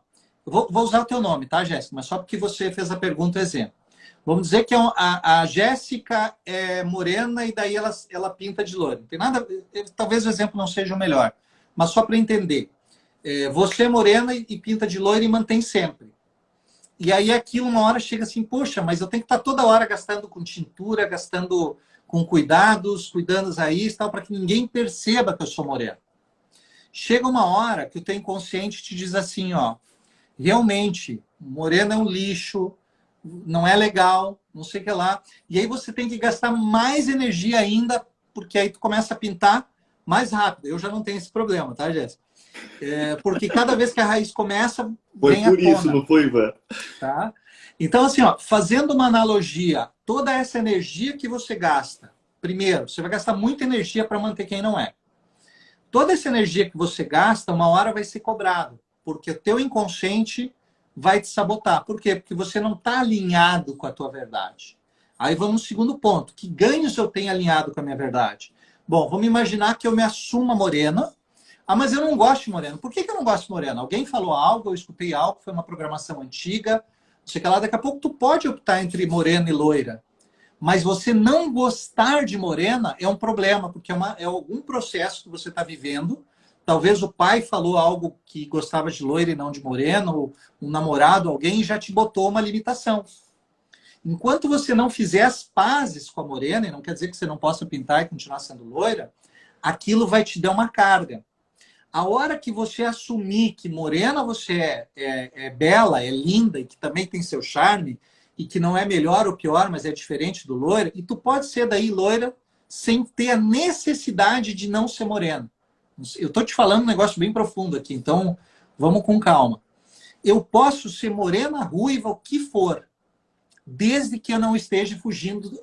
Speaker 2: vou usar o teu nome, tá, Jéssica? Mas só porque você fez a pergunta, exemplo. Vamos dizer que a Jéssica é morena e daí ela pinta de loiro. Não tem nada, talvez o exemplo não seja o melhor, mas só para entender. Você é morena e pinta de loiro e mantém sempre. E aí aquilo uma hora chega assim, poxa, mas eu tenho que estar toda hora gastando com tintura, gastando com cuidados aí, tal, para que ninguém perceba que eu sou morena. Chega uma hora que o teu inconsciente te diz assim, ó, realmente, morena é um lixo, não é legal, não sei o que lá. E aí você tem que gastar mais energia ainda, porque aí tu começa a pintar mais rápido. Eu já não tenho esse problema, tá, Jéssica? Porque cada vez que a raiz começa,
Speaker 1: Foi
Speaker 2: vem à
Speaker 1: por isso,
Speaker 2: tona.
Speaker 1: não foi, Ivan?
Speaker 2: Tá? Então, assim, ó, fazendo uma analogia, toda essa energia que você gasta, primeiro, você vai gastar muita energia para manter quem não é. Toda essa energia que você gasta, uma hora vai ser cobrado, porque o teu inconsciente vai te sabotar. Por quê? Porque você não está alinhado com a tua verdade. Aí vamos no segundo ponto. Que ganhos eu tenho alinhado com a minha verdade? Bom, vamos imaginar que eu me assuma morena. Ah, mas eu não gosto de morena. Por que eu não gosto de morena? Alguém falou algo, eu escutei algo, foi uma programação antiga. Não sei o que lá. Daqui a pouco tu pode optar entre morena e loira. Mas você não gostar de morena é um problema, porque é algum processo que você está vivendo. Talvez o pai falou algo que gostava de loira e não de morena, ou um namorado, alguém já te botou uma limitação. Enquanto você não fizer as pazes com a morena, e não quer dizer que você não possa pintar e continuar sendo loira, aquilo vai te dar uma carga. A hora que você assumir que morena você é bela, é linda e que também tem seu charme, e que não é melhor ou pior, mas é diferente do loiro, e tu pode ser daí loira sem ter a necessidade de não ser morena. Eu estou te falando um negócio bem profundo aqui, então vamos com calma. Eu posso ser morena, ruiva, o que for, desde que eu não esteja fugindo.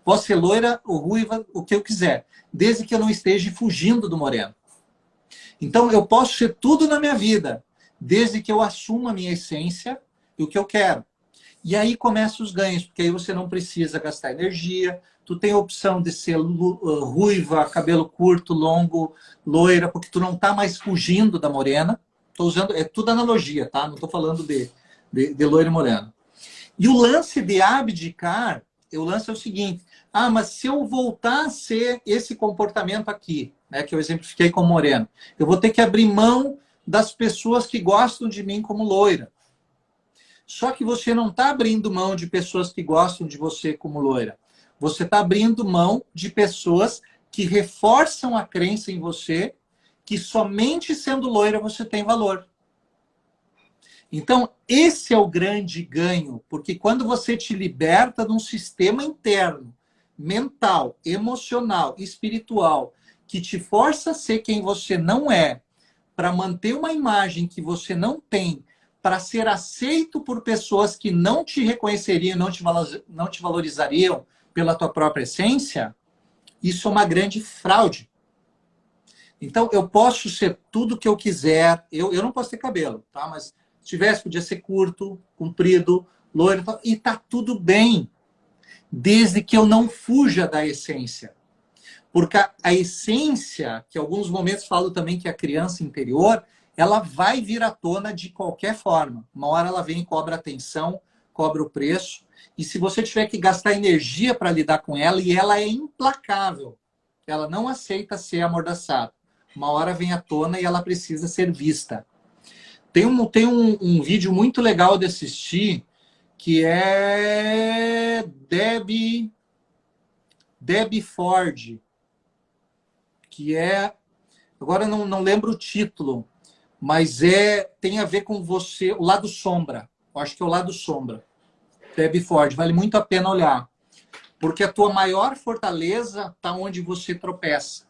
Speaker 2: Posso ser loira ou ruiva, o que eu quiser, desde que eu não esteja fugindo do moreno. Então, eu posso ser tudo na minha vida, desde que eu assuma a minha essência e o que eu quero. E aí começam os ganhos, porque aí você não precisa gastar energia, tu tem a opção de ser ruiva, cabelo curto, longo, loira, porque tu não está mais fugindo da morena. Estou usando, é tudo analogia, tá? Não estou falando de loira e morena. E o lance de abdicar, o lance é o seguinte, mas se eu voltar a ser esse comportamento aqui, né, que eu exemplifiquei com moreno, eu vou ter que abrir mão das pessoas que gostam de mim como loira. Só que você não está abrindo mão de pessoas que gostam de você como loira. Você está abrindo mão de pessoas que reforçam a crença em você que somente sendo loira você tem valor. Então, esse é o grande ganho, porque quando você te liberta de um sistema interno, mental, emocional, espiritual, que te força a ser quem você não é, para manter uma imagem que você não tem, para ser aceito por pessoas que não te reconheceriam, não te valorizariam pela tua própria essência, isso é uma grande fraude. Então, eu posso ser tudo o que eu quiser, eu não posso ter cabelo, tá? Mas se tivesse, podia ser curto, comprido, loiro, e tá tudo bem, desde que eu não fuja da essência. Porque a essência, que em alguns momentos falo também que é a criança interior, ela vai vir à tona de qualquer forma. Uma hora ela vem e cobra atenção, cobra o preço, e se você tiver que gastar energia para lidar com ela, e ela é implacável, ela não aceita ser amordaçada. Uma hora vem à tona e ela precisa ser vista. Tem um vídeo muito legal de assistir, que é Debbie Ford, que é... Agora eu não lembro o título, mas tem a ver com você, o lado sombra. Eu acho que é o lado sombra. Debbie Ford, vale muito a pena olhar. Porque a tua maior fortaleza está onde você tropeça.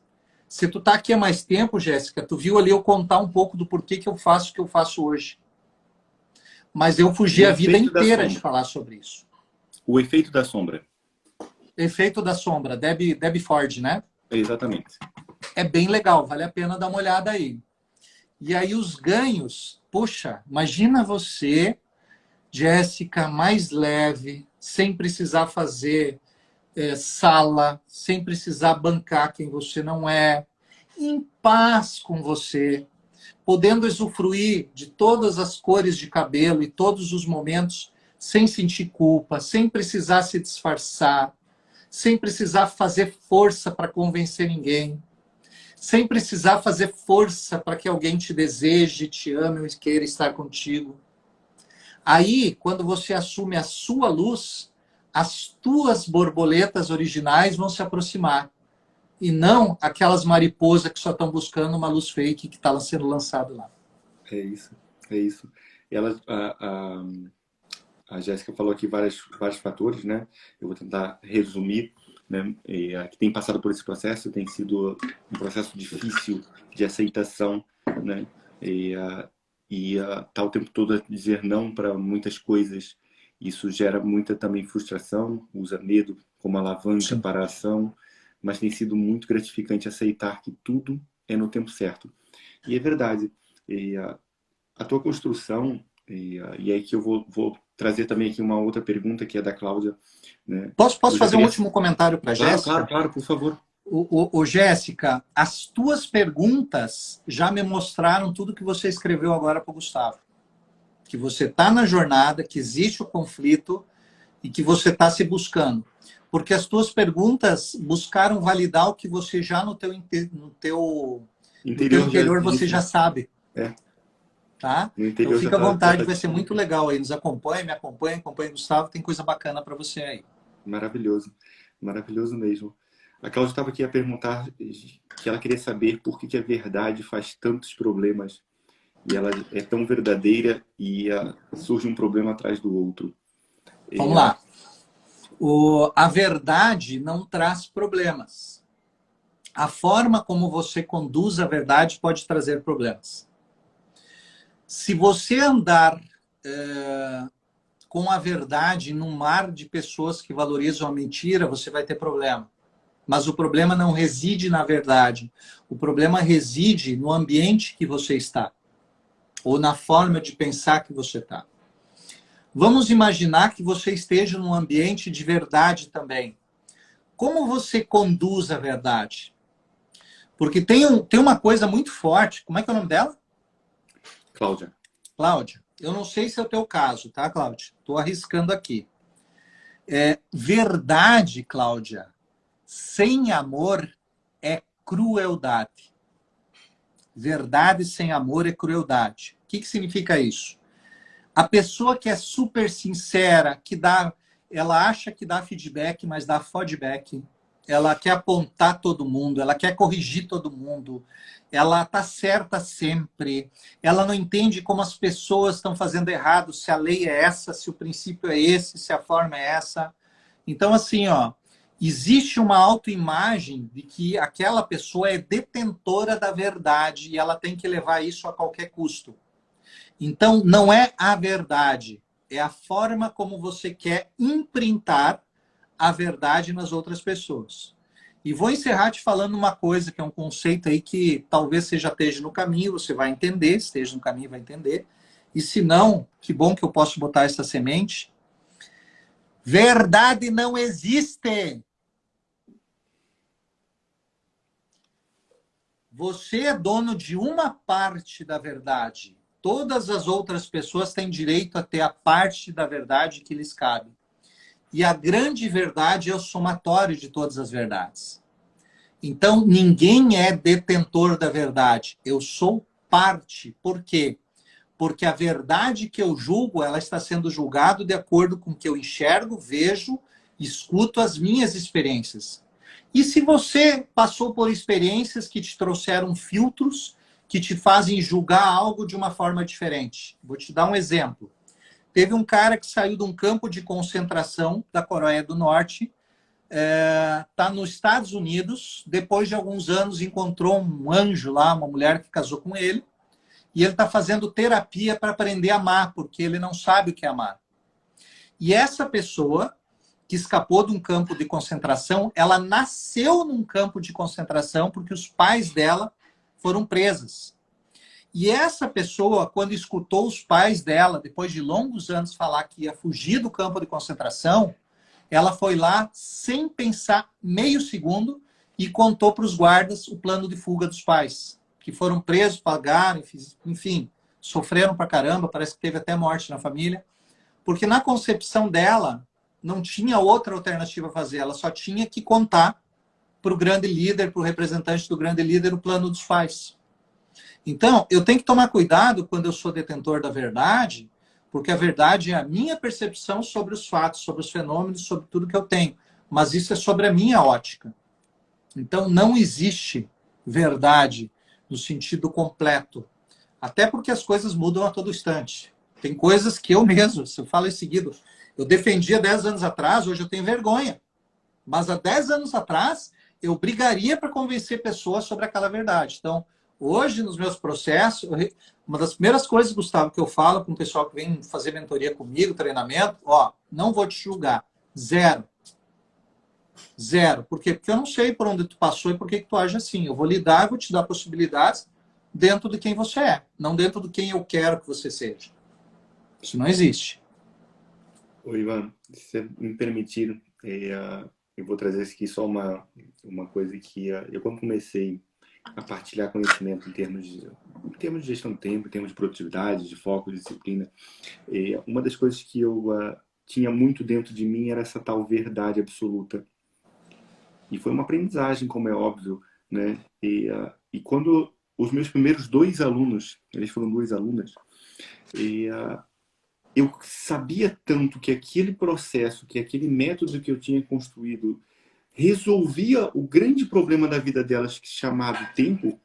Speaker 2: Se tu tá aqui há mais tempo, Jéssica, tu viu ali eu contar um pouco do porquê que eu faço o que eu faço hoje. Mas eu fugi a vida inteira de falar sobre isso.
Speaker 1: O efeito da sombra.
Speaker 2: Efeito da sombra, Debbie Ford, né?
Speaker 1: Exatamente.
Speaker 2: É bem legal, vale a pena dar uma olhada aí. E aí os ganhos, poxa, imagina você, Jéssica, mais leve, sem precisar fazer sala, sem precisar bancar quem você não é, em paz com você, podendo usufruir de todas as cores de cabelo e todos os momentos sem sentir culpa, sem precisar se disfarçar, sem precisar fazer força para convencer ninguém, sem precisar fazer força para que alguém te deseje, te ame e queira estar contigo. Aí, quando você assume a sua luz, as tuas borboletas originais vão se aproximar. E não aquelas mariposas que só estão buscando uma luz fake que está sendo lançada lá.
Speaker 1: É isso, é isso. A Jéssica falou aqui vários fatores, né? Eu vou tentar resumir, né? Que tem passado por esse processo, tem sido um processo difícil de aceitação, né? Tá o tempo todo a dizer não para muitas coisas. Isso gera muita também frustração, usa medo como alavanca
Speaker 2: Sim.
Speaker 1: para a ação, mas tem sido muito gratificante aceitar que tudo é no tempo certo. E é verdade. A tua construção, e aí que eu vou trazer também aqui uma outra pergunta que é da Cláudia. Né?
Speaker 2: Posso fazer um último comentário para a Jéssica?
Speaker 1: Claro, por favor.
Speaker 2: Jéssica, as tuas perguntas já me mostraram tudo que você escreveu agora para o Gustavo. Que você está na jornada, que existe o conflito e que você está se buscando. Porque as tuas perguntas buscaram validar o que você já no teu interior você já sabe. Tá? Então fica à vontade, vai ser muito legal aí. Nos acompanha, me acompanha o Gustavo, tem coisa bacana para você aí.
Speaker 1: Maravilhoso, maravilhoso mesmo. A Cláudia estava aqui a perguntar que ela queria saber por que a verdade faz tantos problemas e ela é tão verdadeira e surge um problema atrás do outro.
Speaker 2: Vamos lá. A verdade não traz problemas. A forma como você conduz a verdade pode trazer problemas. Se você andar com a verdade num mar de pessoas que valorizam a mentira, você vai ter problema. Mas o problema não reside na verdade. O problema reside no ambiente que você está, ou na forma de pensar que você está. Vamos imaginar que você esteja num ambiente de verdade também. Como você conduz a verdade? Porque tem uma coisa muito forte. Como é que é o nome dela?
Speaker 1: Cláudia.
Speaker 2: Cláudia. Eu não sei se é o teu caso, tá, Cláudia? Estou arriscando aqui. Verdade, Cláudia, sem amor é crueldade. Verdade sem amor é crueldade. O que significa isso? A pessoa que é super sincera, ela acha que dá feedback, mas dá feedback. Ela quer apontar todo mundo, ela quer corrigir todo mundo, ela está certa sempre, ela não entende como as pessoas estão fazendo errado, se a lei é essa, se o princípio é esse, se a forma é essa. Então, assim, ó, existe uma autoimagem de que aquela pessoa é detentora da verdade e ela tem que levar isso a qualquer custo. Então, não é a verdade, é a forma como você quer imprintar a verdade nas outras pessoas. E vou encerrar te falando uma coisa, que é um conceito aí que talvez você já esteja no caminho, você vai entender, esteja no caminho, vai entender. E se não, que bom que eu posso botar essa semente. Verdade não existe. Você é dono de uma parte da verdade. Todas as outras pessoas têm direito a ter a parte da verdade que lhes cabe. E a grande verdade é o somatório de todas as verdades. Então, ninguém é detentor da verdade. Eu sou parte. Por quê? Porque a verdade que eu julgo, ela está sendo julgada de acordo com o que eu enxergo, vejo, escuto as minhas experiências. E se você passou por experiências que te trouxeram filtros, que te fazem julgar algo de uma forma diferente? Vou te dar um exemplo. Teve um cara que saiu de um campo de concentração da Coreia do Norte, está nos Estados Unidos, depois de alguns anos encontrou um anjo lá, uma mulher que casou com ele, e ele está fazendo terapia para aprender a amar, porque ele não sabe o que é amar. E essa pessoa que escapou de um campo de concentração, ela nasceu num campo de concentração porque os pais dela foram presos. E essa pessoa, quando escutou os pais dela, depois de longos anos, falar que ia fugir do campo de concentração, ela foi lá, sem pensar meio segundo, e contou para os guardas o plano de fuga dos pais, que foram presos, pagaram, enfim, sofreram pra caramba, parece que teve até morte na família, porque na concepção dela, não tinha outra alternativa a fazer, ela só tinha que contar para o grande líder, para o representante do grande líder, o plano dos pais. Então, eu tenho que tomar cuidado quando eu sou detentor da verdade, porque a verdade é a minha percepção sobre os fatos, sobre os fenômenos, sobre tudo que eu tenho. Mas isso é sobre a minha ótica. Então, não existe verdade no sentido completo. Até porque as coisas mudam a todo instante. Tem coisas que eu mesmo, se eu falo em seguida, eu defendia 10 anos atrás, hoje eu tenho vergonha. Mas há 10 anos atrás, eu brigaria para convencer pessoas sobre aquela verdade. Então, hoje, nos meus processos, uma das primeiras coisas, Gustavo, que eu falo com o pessoal que vem fazer mentoria comigo, treinamento, ó, não vou te julgar. Zero. Zero. Por quê? Porque eu não sei por onde tu passou e por que tu age assim. Eu vou lidar, vou te dar possibilidades dentro de quem você é, não dentro de quem eu quero que você seja. Isso não existe.
Speaker 1: Oi, Ivan, se você me permitir, eu vou trazer aqui só uma coisa que eu quando comecei a partilhar conhecimento em termos de gestão do tempo, em termos de produtividade, de foco, de disciplina, uma das coisas que eu tinha muito dentro de mim era essa tal verdade absoluta. E foi uma aprendizagem, como é óbvio, né? E quando os meus primeiros 2 alunos, eles foram 2 alunas, eu sabia tanto que aquele processo, que aquele método que eu tinha construído resolvia o grande problema da vida delas, que se chamava tempo,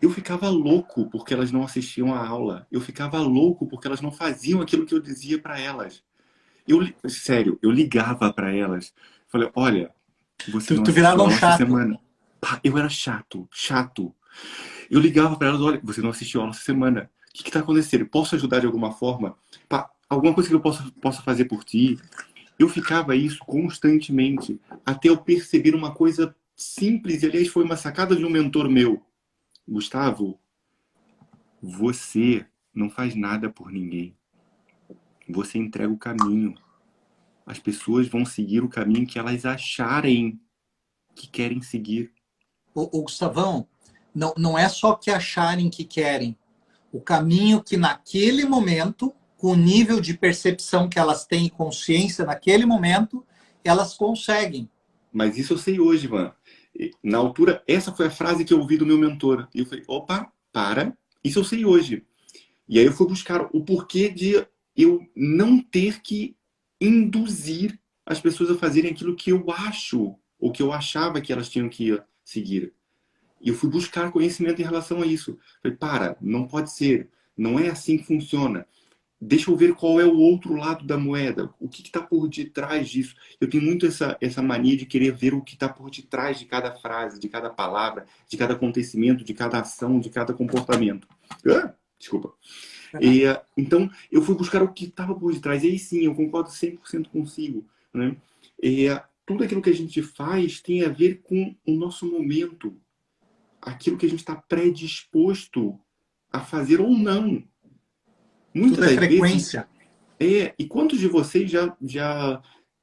Speaker 1: eu ficava louco porque elas não assistiam a aula. Eu ficava louco porque elas não faziam aquilo que eu dizia para elas. Sério, eu ligava para elas. Falei, olha, você não
Speaker 2: Tu
Speaker 1: assistiu
Speaker 2: virava
Speaker 1: a
Speaker 2: um
Speaker 1: aula essa
Speaker 2: chato.
Speaker 1: semana. Pá, eu era chato, chato. Eu ligava para elas, olha, você não assistiu a aula essa semana. O que está acontecendo? Posso ajudar de alguma forma? Pá, alguma coisa que eu possa fazer por ti? Eu ficava isso constantemente, até eu perceber uma coisa simples, e aliás foi uma sacada de um mentor meu. Gustavo, você não faz nada por ninguém. Você entrega o caminho. As pessoas vão seguir o caminho que elas acharem que querem seguir.
Speaker 2: O Gustavão, não é só que acharem que querem. O caminho que naquele momento, com o nível de percepção que elas têm e consciência naquele momento, elas conseguem.
Speaker 1: Mas isso eu sei hoje, Ivan. Na altura, essa foi a frase que eu ouvi do meu mentor. E eu falei, opa, para. Isso eu sei hoje. E aí eu fui buscar o porquê de eu não ter que induzir as pessoas a fazerem aquilo que eu acho, ou que eu achava que elas tinham que seguir. E eu fui buscar conhecimento em relação a isso. Falei, para, não pode ser. Não é assim que funciona. Deixa eu ver qual é o outro lado da moeda. O que está por detrás disso? Eu tenho muito essa mania de querer ver o que está por detrás de cada frase, de cada palavra, de cada acontecimento, de cada ação, de cada comportamento. Desculpa. Então, eu fui buscar o que estava por detrás. E aí sim, eu concordo 100% consigo. Né? Tudo aquilo que a gente faz tem a ver com o nosso momento. Aquilo que a gente está predisposto a fazer ou não. Muitas
Speaker 2: Tudo é
Speaker 1: das vezes.
Speaker 2: frequência.
Speaker 1: E quantos de vocês já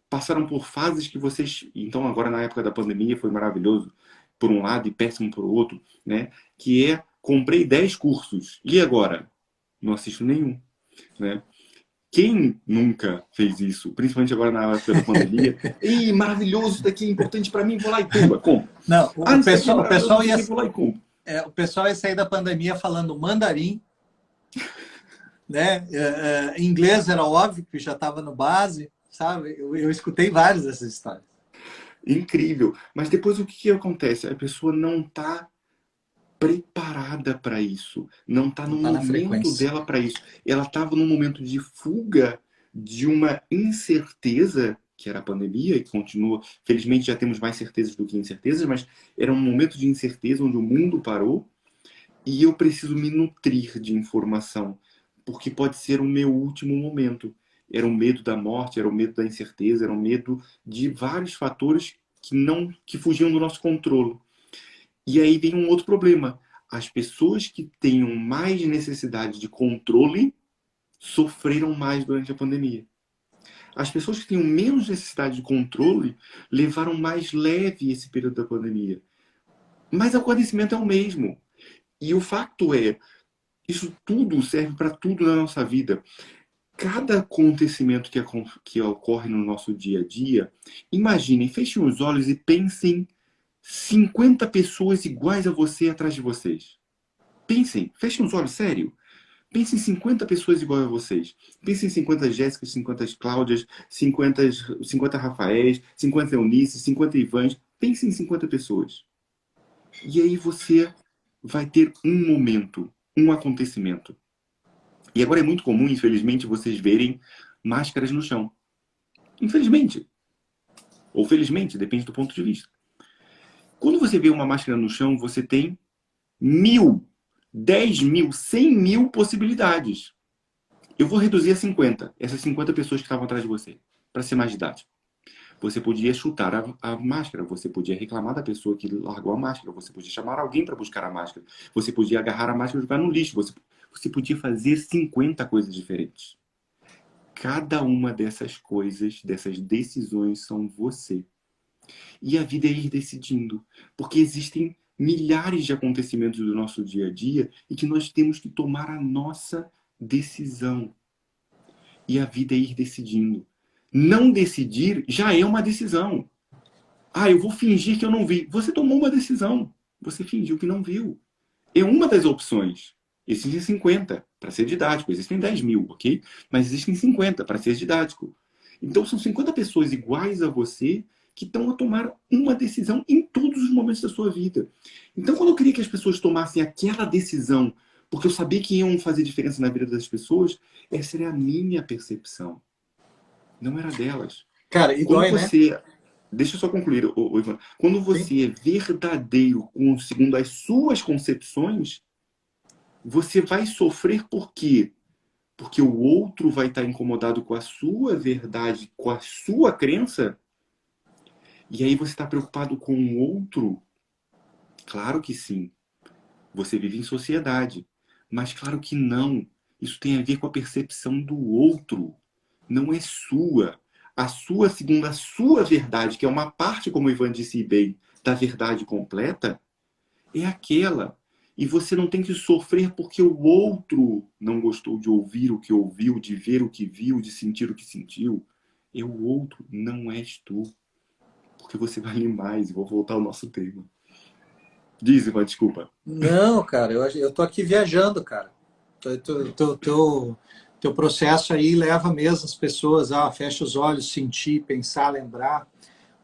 Speaker 1: passaram por fases que vocês. Então, agora na época da pandemia foi maravilhoso por um lado e péssimo por outro, né? Que é comprei 10 cursos e agora? Não assisto nenhum, né? Quem nunca fez isso? Principalmente agora na época da pandemia. Ei, maravilhoso, isso daqui é importante para mim, vou lá e pumba, compro.
Speaker 2: Não,
Speaker 1: Isso daqui é maravilhoso, isso aqui, vou lá e compro.
Speaker 2: o pessoal ia sair da pandemia falando mandarim, né? Em inglês era óbvio que já estava no base, sabe? Eu escutei várias dessas histórias.
Speaker 1: Incrível. Mas depois o que acontece? A pessoa não está preparada para isso, não está no
Speaker 2: Não está na
Speaker 1: momento
Speaker 2: frequência.
Speaker 1: dela para isso. Ela estava num momento de fuga de uma incerteza, que era a pandemia, e continua. Felizmente já temos mais certezas do que incertezas, mas era um momento de incerteza onde o mundo parou e eu preciso me nutrir de informação, porque pode ser o meu último momento. Era o medo da morte, era o medo da incerteza, era o medo de vários fatores que fugiam do nosso controle. E aí vem um outro problema. As pessoas que tenham mais necessidade de controle sofreram mais durante a pandemia. As pessoas que tinham menos necessidade de controle levaram mais leve esse período da pandemia. Mas o acontecimento é o mesmo. E o fato é, isso tudo serve para tudo na nossa vida. Cada acontecimento que ocorre no nosso dia a dia, imaginem, fechem os olhos e pensem 50 pessoas iguais a você atrás de vocês. Pensem, fechem os olhos, sério. Pensem em 50 pessoas iguais a vocês. Pensem em 50 Jéssicas, 50 Cláudias, 50 Rafaéis, 50 Eunices, 50 Ivãs. Pensem em 50 pessoas. E aí você vai ter um momento, um acontecimento. E agora é muito comum, infelizmente, vocês verem máscaras no chão. Infelizmente. Ou felizmente, depende do ponto de vista. Quando você vê uma máscara no chão, você tem 1.000, 10.000, 100.000 possibilidades. Eu vou reduzir a 50. Essas 50 pessoas que estavam atrás de você. Para ser mais didático. Você podia chutar a máscara. Você podia reclamar da pessoa que largou a máscara. Você podia chamar alguém para buscar a máscara. Você podia agarrar a máscara e jogar no lixo. Você podia fazer 50 coisas diferentes. Cada uma dessas coisas, dessas decisões, são você. E a vida é ir decidindo. Porque existem milhares de acontecimentos do nosso dia a dia e que nós temos que tomar a nossa decisão. E a vida é ir decidindo. Não decidir já é uma decisão. Eu vou fingir que eu não vi. Você tomou uma decisão. Você fingiu que não viu. É uma das opções. Existem 50 para ser didático. Existem 10.000, ok? Mas existem 50 para ser didático. Então são 50 pessoas iguais a você que estão a tomar uma decisão em todos os momentos da sua vida. Então, quando eu queria que as pessoas tomassem aquela decisão, porque eu sabia que iam fazer diferença na vida das pessoas, essa era a minha percepção. Não era delas.
Speaker 2: Cara, e
Speaker 1: Quando
Speaker 2: dói, né?
Speaker 1: você. Deixa eu só concluir, Ivan. Quando
Speaker 2: Sim.
Speaker 1: você é verdadeiro segundo as suas concepções, você vai sofrer por quê? porque o outro vai estar incomodado com a sua verdade, com a sua crença, e aí você está preocupado com o outro? Claro que sim. Você vive em sociedade. Mas claro que não. Isso tem a ver com a percepção do outro. Não é sua. A sua, segundo a sua verdade, que é uma parte, como o Ivan disse bem, da verdade completa, é aquela. E você não tem que sofrer porque o outro não gostou de ouvir o que ouviu, de ver o que viu, de sentir o que sentiu. É o outro, não és tu. Porque você vale mais. Vou voltar ao nosso tema. Diz, Ivan, desculpa.
Speaker 2: Não, cara, eu tô aqui viajando, cara. Teu processo aí leva mesmo as pessoas a fecha os olhos, sentir, pensar, lembrar,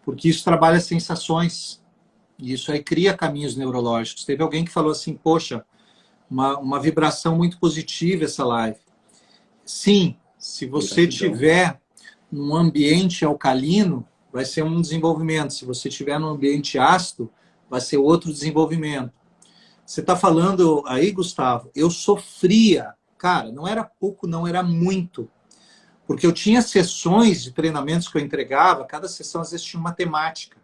Speaker 2: porque isso trabalha sensações. E isso aí cria caminhos neurológicos. Teve alguém que falou assim, poxa, uma vibração muito positiva essa live. Sim, se você
Speaker 1: Gratidão.
Speaker 2: tiver num ambiente alcalino, vai ser um desenvolvimento. Se você tiver num ambiente ácido, vai ser outro desenvolvimento. Você está falando aí, Gustavo, eu sofria. Cara, não era pouco, não, era muito. Porque eu tinha sessões de treinamentos que eu entregava, cada sessão às vezes tinha uma temática.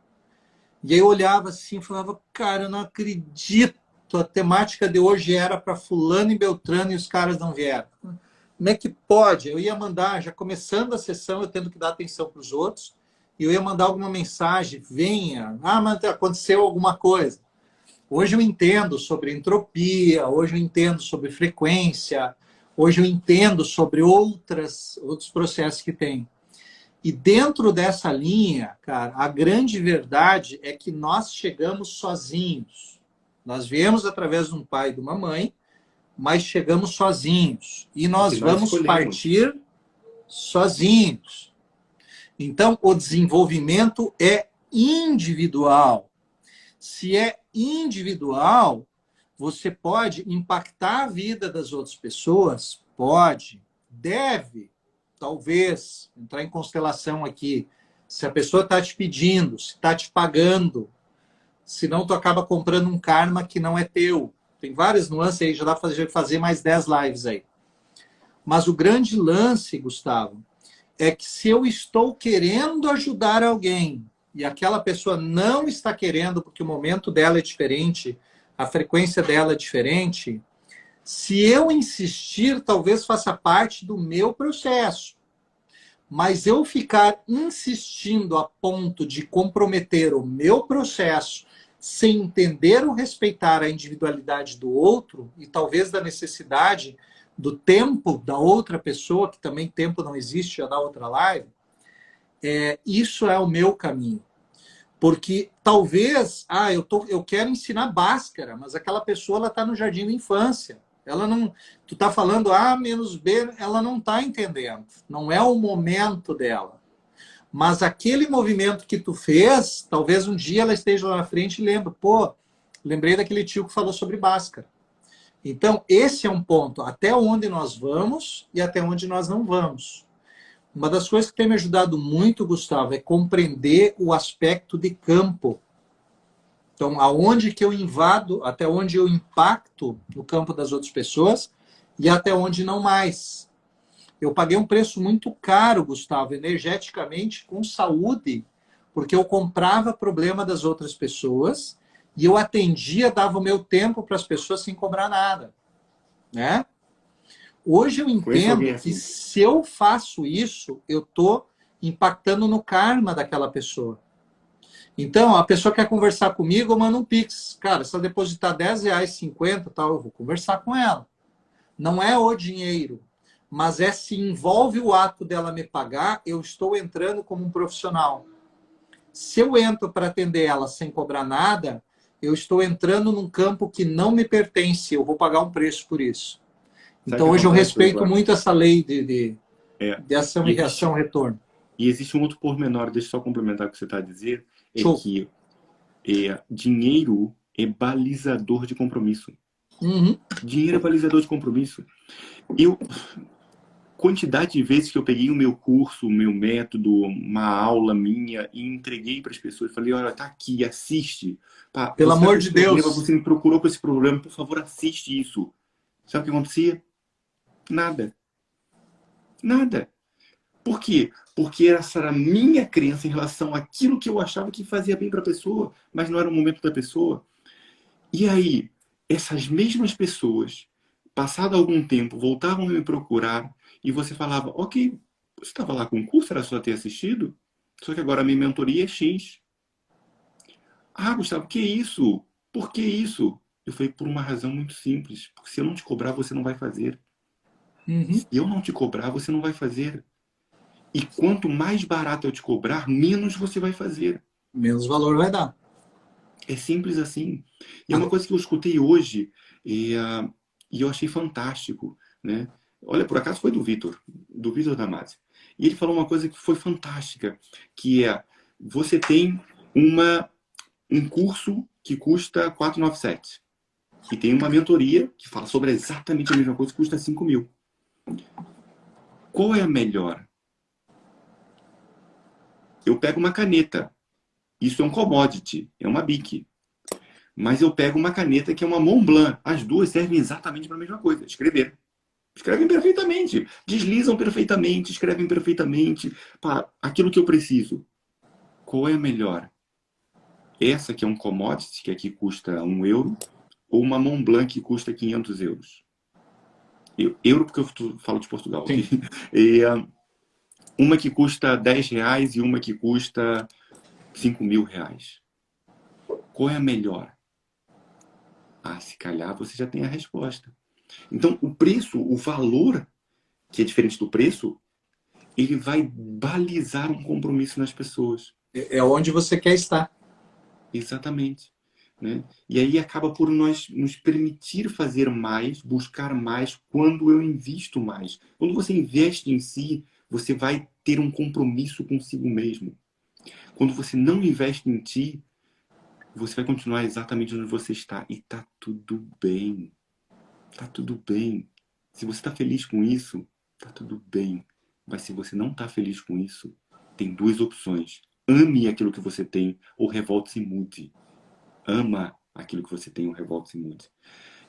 Speaker 2: E aí eu olhava assim e falava, cara, eu não acredito, a temática de hoje era para fulano e beltrano e os caras não vieram. Como é que pode? Eu ia mandar, já começando a sessão, eu tendo que dar atenção para os outros, e eu ia mandar alguma mensagem, venha, mas aconteceu alguma coisa. Hoje eu entendo sobre entropia, hoje eu entendo sobre frequência, hoje eu entendo sobre outros processos que tem. E dentro dessa linha, cara, a grande verdade é que nós chegamos sozinhos. Nós viemos através de um pai e de uma mãe, mas chegamos sozinhos. E
Speaker 1: Porque
Speaker 2: nós
Speaker 1: nós
Speaker 2: vamos
Speaker 1: escolhemos.
Speaker 2: partir sozinhos. Então, o desenvolvimento é individual. Se é individual, você pode impactar a vida das outras pessoas? Pode, deve, talvez, entrar em constelação aqui. Se a pessoa está te pedindo, se está te pagando, senão tu acaba comprando um karma que não é teu. Tem várias nuances aí, já dá para fazer mais 10 lives aí. Mas o grande lance, Gustavo, é que se eu estou querendo ajudar alguém e aquela pessoa não está querendo porque o momento dela é diferente, a frequência dela é diferente, se eu insistir, talvez faça parte do meu processo. Mas eu ficar insistindo a ponto de comprometer o meu processo sem entender ou respeitar a individualidade do outro e talvez da necessidade do tempo da outra pessoa, que também tempo não existe, já dá outra live, isso é o meu caminho. Porque talvez, eu quero ensinar Bhaskara, mas aquela pessoa está no jardim da infância. Ela não, tu está falando A menos B, ela não está entendendo. Não é o momento dela. Mas aquele movimento que tu fez, talvez um dia ela esteja lá na frente e lembre, pô, lembrei daquele tio que falou sobre Bhaskara. Então, esse é um ponto, até onde nós vamos e até onde nós não vamos. Uma das coisas que tem me ajudado muito, Gustavo, é compreender o aspecto de campo. Então, aonde que eu invado, até onde eu impacto no campo das outras pessoas e até onde não mais. Eu paguei um preço muito caro, Gustavo, energeticamente, com saúde, porque eu comprava problema das outras pessoas e eu atendia, dava o meu tempo para as pessoas sem cobrar nada, né? Hoje eu
Speaker 1: Conheço alguém
Speaker 2: entendo que
Speaker 1: assim.
Speaker 2: se eu faço isso, eu estou impactando no karma daquela pessoa. Então, a pessoa quer conversar comigo, eu mando um Pix. Cara, se ela depositar R$10, 50, tal, eu vou conversar com ela. Não é o dinheiro, mas se envolve o ato dela me pagar, eu estou entrando como um profissional. Se eu entro para atender ela sem cobrar nada, eu estou entrando num campo que não me pertence, eu vou pagar um preço por isso.
Speaker 1: Sabe o
Speaker 2: Então,
Speaker 1: que
Speaker 2: hoje eu
Speaker 1: acontece,
Speaker 2: respeito
Speaker 1: Ivan?
Speaker 2: muito essa lei de ação
Speaker 1: E
Speaker 2: e reação,
Speaker 1: existe,
Speaker 2: retorno.
Speaker 1: e existe um outro pormenor, deixa eu só complementar o que você está a dizer, é
Speaker 2: Show.
Speaker 1: que dinheiro é balizador de compromisso.
Speaker 2: Uhum.
Speaker 1: Dinheiro é balizador de compromisso. Eu, quantidade de vezes que eu peguei o meu curso, o meu método, uma aula minha e entreguei para as pessoas, falei, olha, tá aqui, assiste. Pá,
Speaker 2: Pelo
Speaker 1: você está com
Speaker 2: amor
Speaker 1: esse
Speaker 2: de
Speaker 1: problema,
Speaker 2: Deus.
Speaker 1: você me procurou com esse problema, por favor, assiste isso. Sabe o que acontecia? Nada. Nada. Por quê? Porque essa era a minha crença em relação àquilo que eu achava que fazia bem para a pessoa, mas não era o momento da pessoa. E aí, essas mesmas pessoas, passado algum tempo, voltavam a me procurar e você falava, ok, você estava lá com o curso, era só ter assistido, só que agora a minha mentoria é X. Ah, Gustavo, que isso? Por que isso? Eu falei, por uma razão muito simples. Porque se eu não te cobrar, você não vai fazer.
Speaker 2: Uhum.
Speaker 1: Se eu não te cobrar, você não vai fazer. E quanto mais barato eu te cobrar, menos você vai fazer.
Speaker 2: Menos valor vai dar.
Speaker 1: É simples assim. E é uma coisa que eu escutei hoje e eu achei fantástico, né? Olha, por acaso foi do Vitor Damasio. E ele falou uma coisa que foi fantástica, que é, você tem um curso que custa 497 e tem uma mentoria que fala sobre exatamente a mesma coisa que custa 5.000. Qual é a melhor? Eu pego uma caneta. Isso é um commodity, é uma Bic. Mas eu pego uma caneta que é uma Montblanc. As duas servem exatamente para a mesma coisa, escrever. Escrevem perfeitamente, deslizam perfeitamente, escrevem perfeitamente. Pá, aquilo que eu preciso. Qual é a melhor? Essa que é um commodity, que aqui custa 1 euro, ou uma Montblanc que custa 500 euros? Euro porque eu falo de Portugal, ok?
Speaker 2: Sim.
Speaker 1: E, uma que custa 10 reais e uma que custa 5.000 reais. Qual é a melhor? Ah, se calhar você já tem a resposta. Então, o preço, o valor, que é diferente do preço, ele vai balizar um compromisso nas pessoas.
Speaker 2: É onde você quer estar.
Speaker 1: Exatamente. Né? E aí acaba por nós nos permitir fazer mais, buscar mais, quando eu invisto mais. Quando você investe em si, você vai ter um compromisso consigo mesmo. Quando você não investe em ti, você vai continuar exatamente onde você está. E tá tudo bem. Tá tudo bem. Se você está feliz com isso, tá tudo bem. Mas se você não está feliz com isso, tem duas opções. Ame aquilo que você tem ou revolte-se e mude. Ama aquilo que você tem ou revolte-se e mude.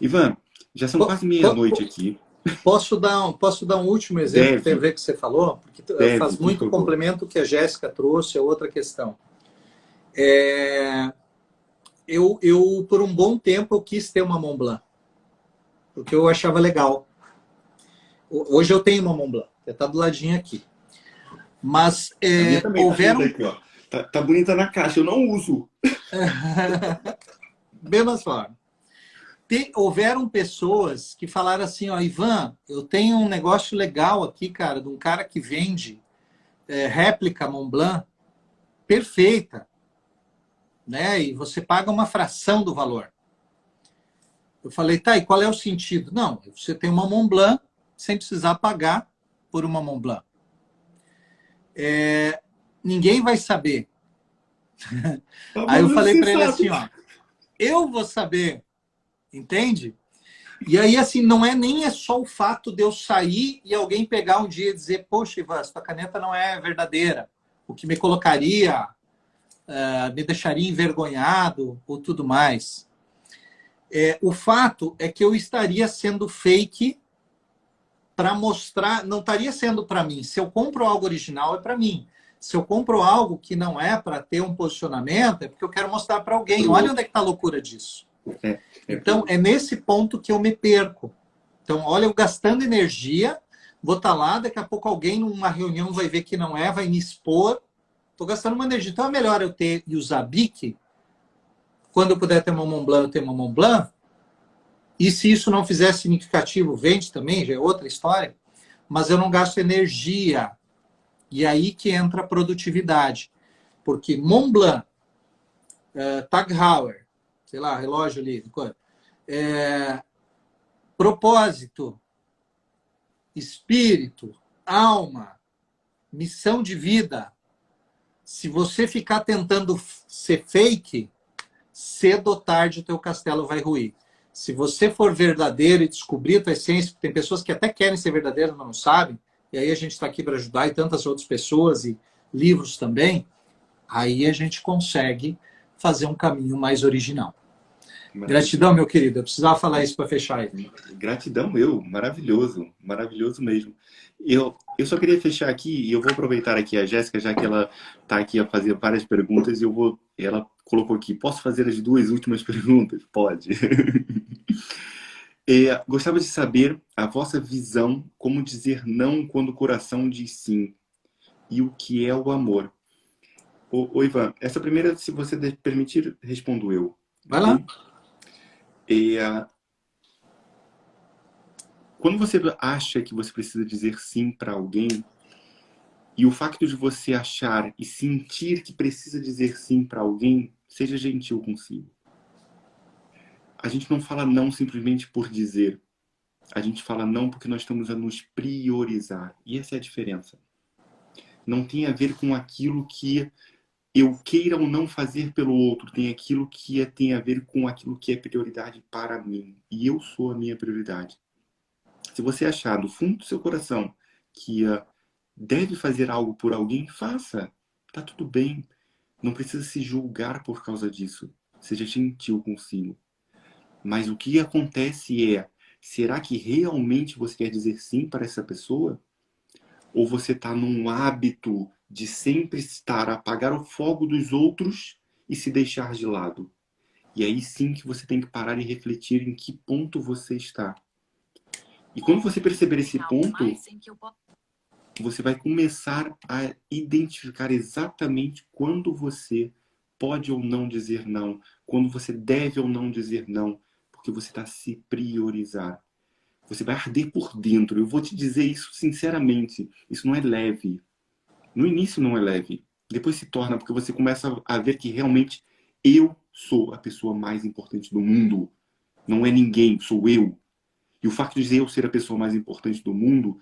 Speaker 1: Ivan, já são
Speaker 2: Po-
Speaker 1: quase
Speaker 2: po-
Speaker 1: meia-noite
Speaker 2: po-
Speaker 1: aqui.
Speaker 2: posso dar um último exemplo que tem a
Speaker 1: Deve,
Speaker 2: ver com o que você falou? Porque
Speaker 1: deve,
Speaker 2: faz
Speaker 1: por
Speaker 2: muito
Speaker 1: favor.
Speaker 2: complemento que a Jéssica trouxe a outra questão. É, eu, por um bom tempo, eu quis ter uma Mont Blanc, porque eu achava legal. Hoje eu tenho uma Mont Blanc, está do ladinho aqui. Mas
Speaker 1: A minha também tá linda
Speaker 2: houveram...
Speaker 1: aqui, ó. Tá bonita na caixa, eu não uso.
Speaker 2: Mesma forma. Houveram pessoas que falaram assim, ó, Ivan, eu tenho um negócio legal aqui, cara, de um cara que vende réplica Mont Blanc perfeita, né? E você paga uma fração do valor. Eu falei, tá, e qual é o sentido? Não, você tem uma Mont Blanc sem precisar pagar por uma Mont Blanc. Ninguém vai saber.
Speaker 1: Ah,
Speaker 2: Aí
Speaker 1: mas
Speaker 2: eu falei
Speaker 1: você
Speaker 2: para ele
Speaker 1: sabe.
Speaker 2: assim, ó, eu vou saber, entende? E aí, assim, não é nem só o fato de eu sair e alguém pegar um dia e dizer, poxa, Ivan, sua caneta não é verdadeira, o que me colocaria, me deixaria envergonhado ou tudo mais. O fato é que eu estaria sendo fake para mostrar, não estaria sendo para mim. Se eu compro algo original, é para mim. Se eu compro algo que não é para ter um posicionamento, é porque eu quero mostrar para alguém.
Speaker 1: Pro
Speaker 2: Olha onde
Speaker 1: outro.
Speaker 2: é que está a loucura disso.
Speaker 1: Pro
Speaker 2: Então,
Speaker 1: outro.
Speaker 2: é nesse ponto que eu me perco. Então, olha, eu gastando energia, vou estar lá, daqui a pouco alguém numa reunião vai ver que não é, vai me expor. Estou gastando uma energia. Então, é melhor eu ter e usar Bic. Quando eu puder ter uma Mont Blanc, eu tenho uma Mont Blanc. E se isso não fizer significativo, vende também, já é outra história. Mas eu não gasto energia. E aí que entra a produtividade. Porque Mont Blanc, Tag Heuer, sei lá, relógio ali, propósito, espírito, alma, missão de vida. Se você ficar tentando ser fake, cedo ou tarde o teu castelo vai ruir. Se você for verdadeiro e descobrir a tua essência, tem pessoas que até querem ser verdadeiras, mas não sabem, e aí a gente está aqui para ajudar, e tantas outras pessoas, e livros também, aí a gente consegue fazer um caminho mais original.
Speaker 1: Maravilhoso.
Speaker 2: Gratidão, meu querido. Eu precisava falar isso para fechar aí.
Speaker 1: Gratidão maravilhoso, maravilhoso mesmo. Eu só queria fechar aqui e eu vou aproveitar aqui a Jéssica, já que ela está aqui a fazer várias perguntas, e ela colocou aqui, posso fazer as duas últimas perguntas? Pode. Gostava de saber a vossa visão, como dizer não quando o coração diz sim, e o que é o amor. Ivan, essa primeira, se você permitir, respondo eu,
Speaker 2: Vai lá.
Speaker 1: ok? É, Quando você acha que você precisa dizer sim para alguém, e o facto de você achar e sentir que precisa dizer sim para alguém, seja gentil consigo. A gente não fala não simplesmente por dizer. A gente fala não porque nós estamos a nos priorizar. E essa é a diferença. Não tem a ver com aquilo que eu queira ou não fazer pelo outro. Tem a ver com aquilo que é prioridade para mim. E eu sou a minha prioridade. Se você achar do fundo do seu coração que deve fazer algo por alguém, faça. Tá tudo bem. Não precisa se julgar por causa disso. Seja gentil consigo. Mas o que acontece será que realmente você quer dizer sim para essa pessoa? Ou você está num hábito de sempre estar a apagar o fogo dos outros e se deixar de lado? E aí sim que você tem que parar e refletir em que ponto você está. E quando você perceber esse ponto, você vai começar a identificar exatamente quando você pode ou não dizer não, quando você deve ou não dizer não, porque você está a se priorizar. Você vai arder por dentro. Eu vou te dizer isso sinceramente. Isso não é leve. No início não é leve. Depois se torna, porque você começa a ver que realmente eu sou a pessoa mais importante do mundo. Não é ninguém, sou eu. E o fato de eu ser a pessoa mais importante do mundo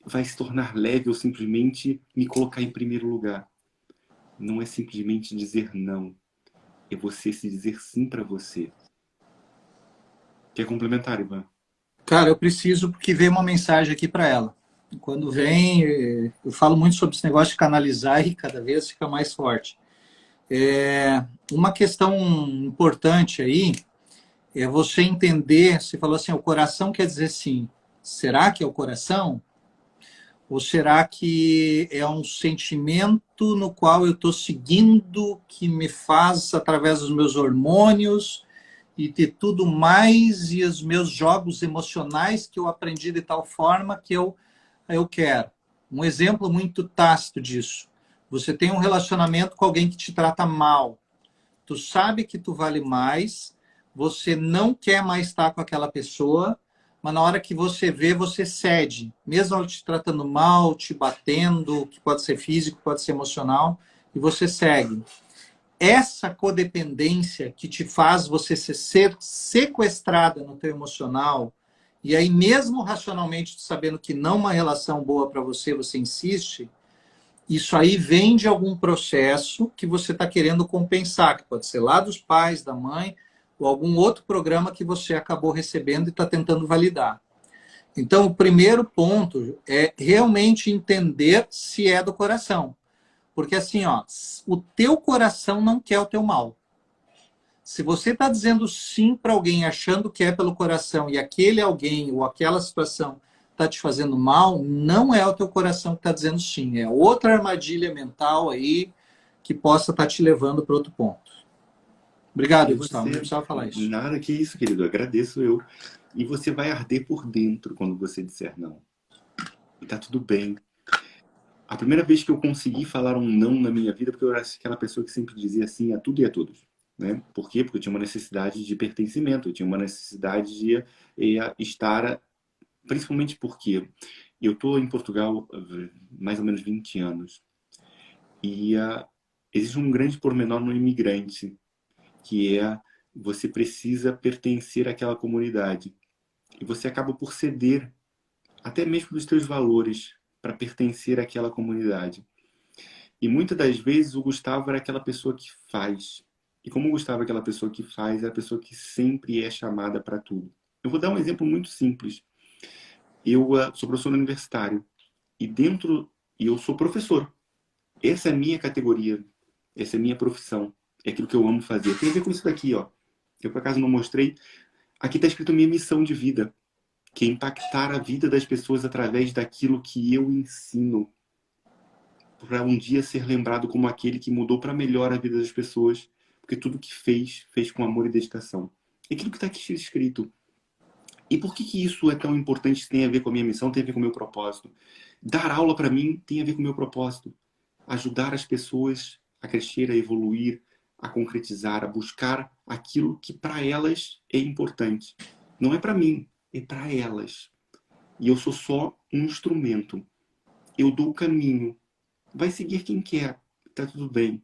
Speaker 1: vai se tornar leve ou simplesmente me colocar em primeiro lugar. Não é simplesmente dizer não. É você se dizer sim para você. Quer complementar, Ivan?
Speaker 2: Cara, eu preciso porque veio uma mensagem aqui para ela. Quando vem, eu falo muito sobre esse negócio de canalizar e cada vez fica mais forte. Uma questão importante aí é você entender, você falou assim, o coração quer dizer sim. Será que é o coração? Ou será que é um sentimento no qual eu estou seguindo, que me faz, através dos meus hormônios e de tudo mais, e os meus jogos emocionais que eu aprendi de tal forma que eu quero? Um exemplo muito tácito disso. Você tem um relacionamento com alguém que te trata mal. Tu sabe que tu vale mais, você não quer mais estar com aquela pessoa, mas na hora que você vê, você cede. Mesmo ela te tratando mal, te batendo, que pode ser físico, pode ser emocional, e você segue. Essa codependência que te faz você ser sequestrada no teu emocional, e aí mesmo racionalmente sabendo que não é uma relação boa para você, você insiste, isso aí vem de algum processo que você está querendo compensar, que pode ser lá dos pais, da mãe, ou algum outro programa que você acabou recebendo e está tentando validar. Então, o primeiro ponto é realmente entender se é do coração. Porque assim, ó, o teu coração não quer o teu mal. Se você está dizendo sim para alguém achando que é pelo coração e aquele alguém ou aquela situação está te fazendo mal, não é o teu coração que está dizendo sim. É outra armadilha mental aí que possa estar te levando para outro ponto.
Speaker 1: E
Speaker 2: Obrigado, Gustavo. Não
Speaker 1: você,
Speaker 2: precisava falar isso.
Speaker 1: nada que isso, querido, agradeço eu. E você vai arder por dentro quando você disser não. E tá tudo bem. A primeira vez que eu consegui falar um não na minha vida, porque eu era aquela pessoa que sempre dizia sim a tudo e a todos. Né? Por quê? Porque eu tinha uma necessidade de pertencimento, eu tinha uma necessidade de estar, principalmente porque eu estou em Portugal há mais ou menos 20 anos. E existe um grande pormenor no imigrante, que você precisa pertencer àquela comunidade. E você acaba por ceder, até mesmo dos seus valores, para pertencer àquela comunidade. E muitas das vezes o Gustavo era aquela pessoa que faz. E como o Gustavo é aquela pessoa que faz, é a pessoa que sempre é chamada para tudo. Eu vou dar um exemplo muito simples. Eu sou professor universitário e eu sou professor. Essa é a minha categoria, essa é a minha profissão, é aquilo que eu amo fazer. Tem a ver com isso daqui, ó. Eu, por acaso, não mostrei. Aqui está escrito minha missão de vida, que é impactar a vida das pessoas através daquilo que eu ensino, para um dia ser lembrado como aquele que mudou para melhor a vida das pessoas, porque tudo que fez, fez com amor e dedicação. É aquilo que está aqui escrito. E por que que isso é tão importante? Tem a ver com a minha missão, tem a ver com o meu propósito. Dar aula para mim tem a ver com o meu propósito. Ajudar as pessoas a crescer, a evoluir, a concretizar, a buscar aquilo que para elas é importante. Não é para mim, é para elas. E eu sou só um instrumento. Eu dou o caminho. Vai seguir quem quer. Tá tudo bem.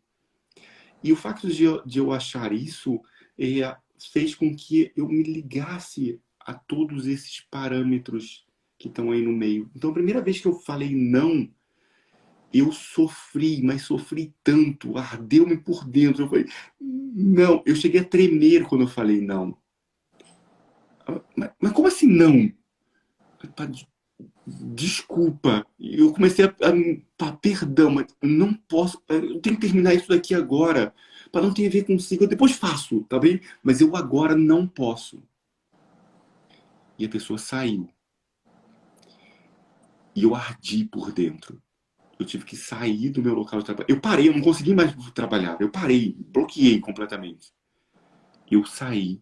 Speaker 1: E o fato de eu achar isso fez com que eu me ligasse a todos esses parâmetros que estão aí no meio. Então, a primeira vez que eu falei não, eu sofri, mas sofri tanto, ardeu-me por dentro. Eu falei, não, eu cheguei a tremer quando eu falei não. Mas como assim não? Desculpa. Eu comecei perdão, mas não posso, eu tenho que terminar isso daqui agora, para não ter a ver consigo. Eu depois faço, tá bem? Mas eu agora não posso. E a pessoa saiu. E eu ardi por dentro. Eu tive que sair do meu local de trabalho. Eu parei, eu não consegui mais trabalhar. Eu parei, bloqueei completamente. Eu saí,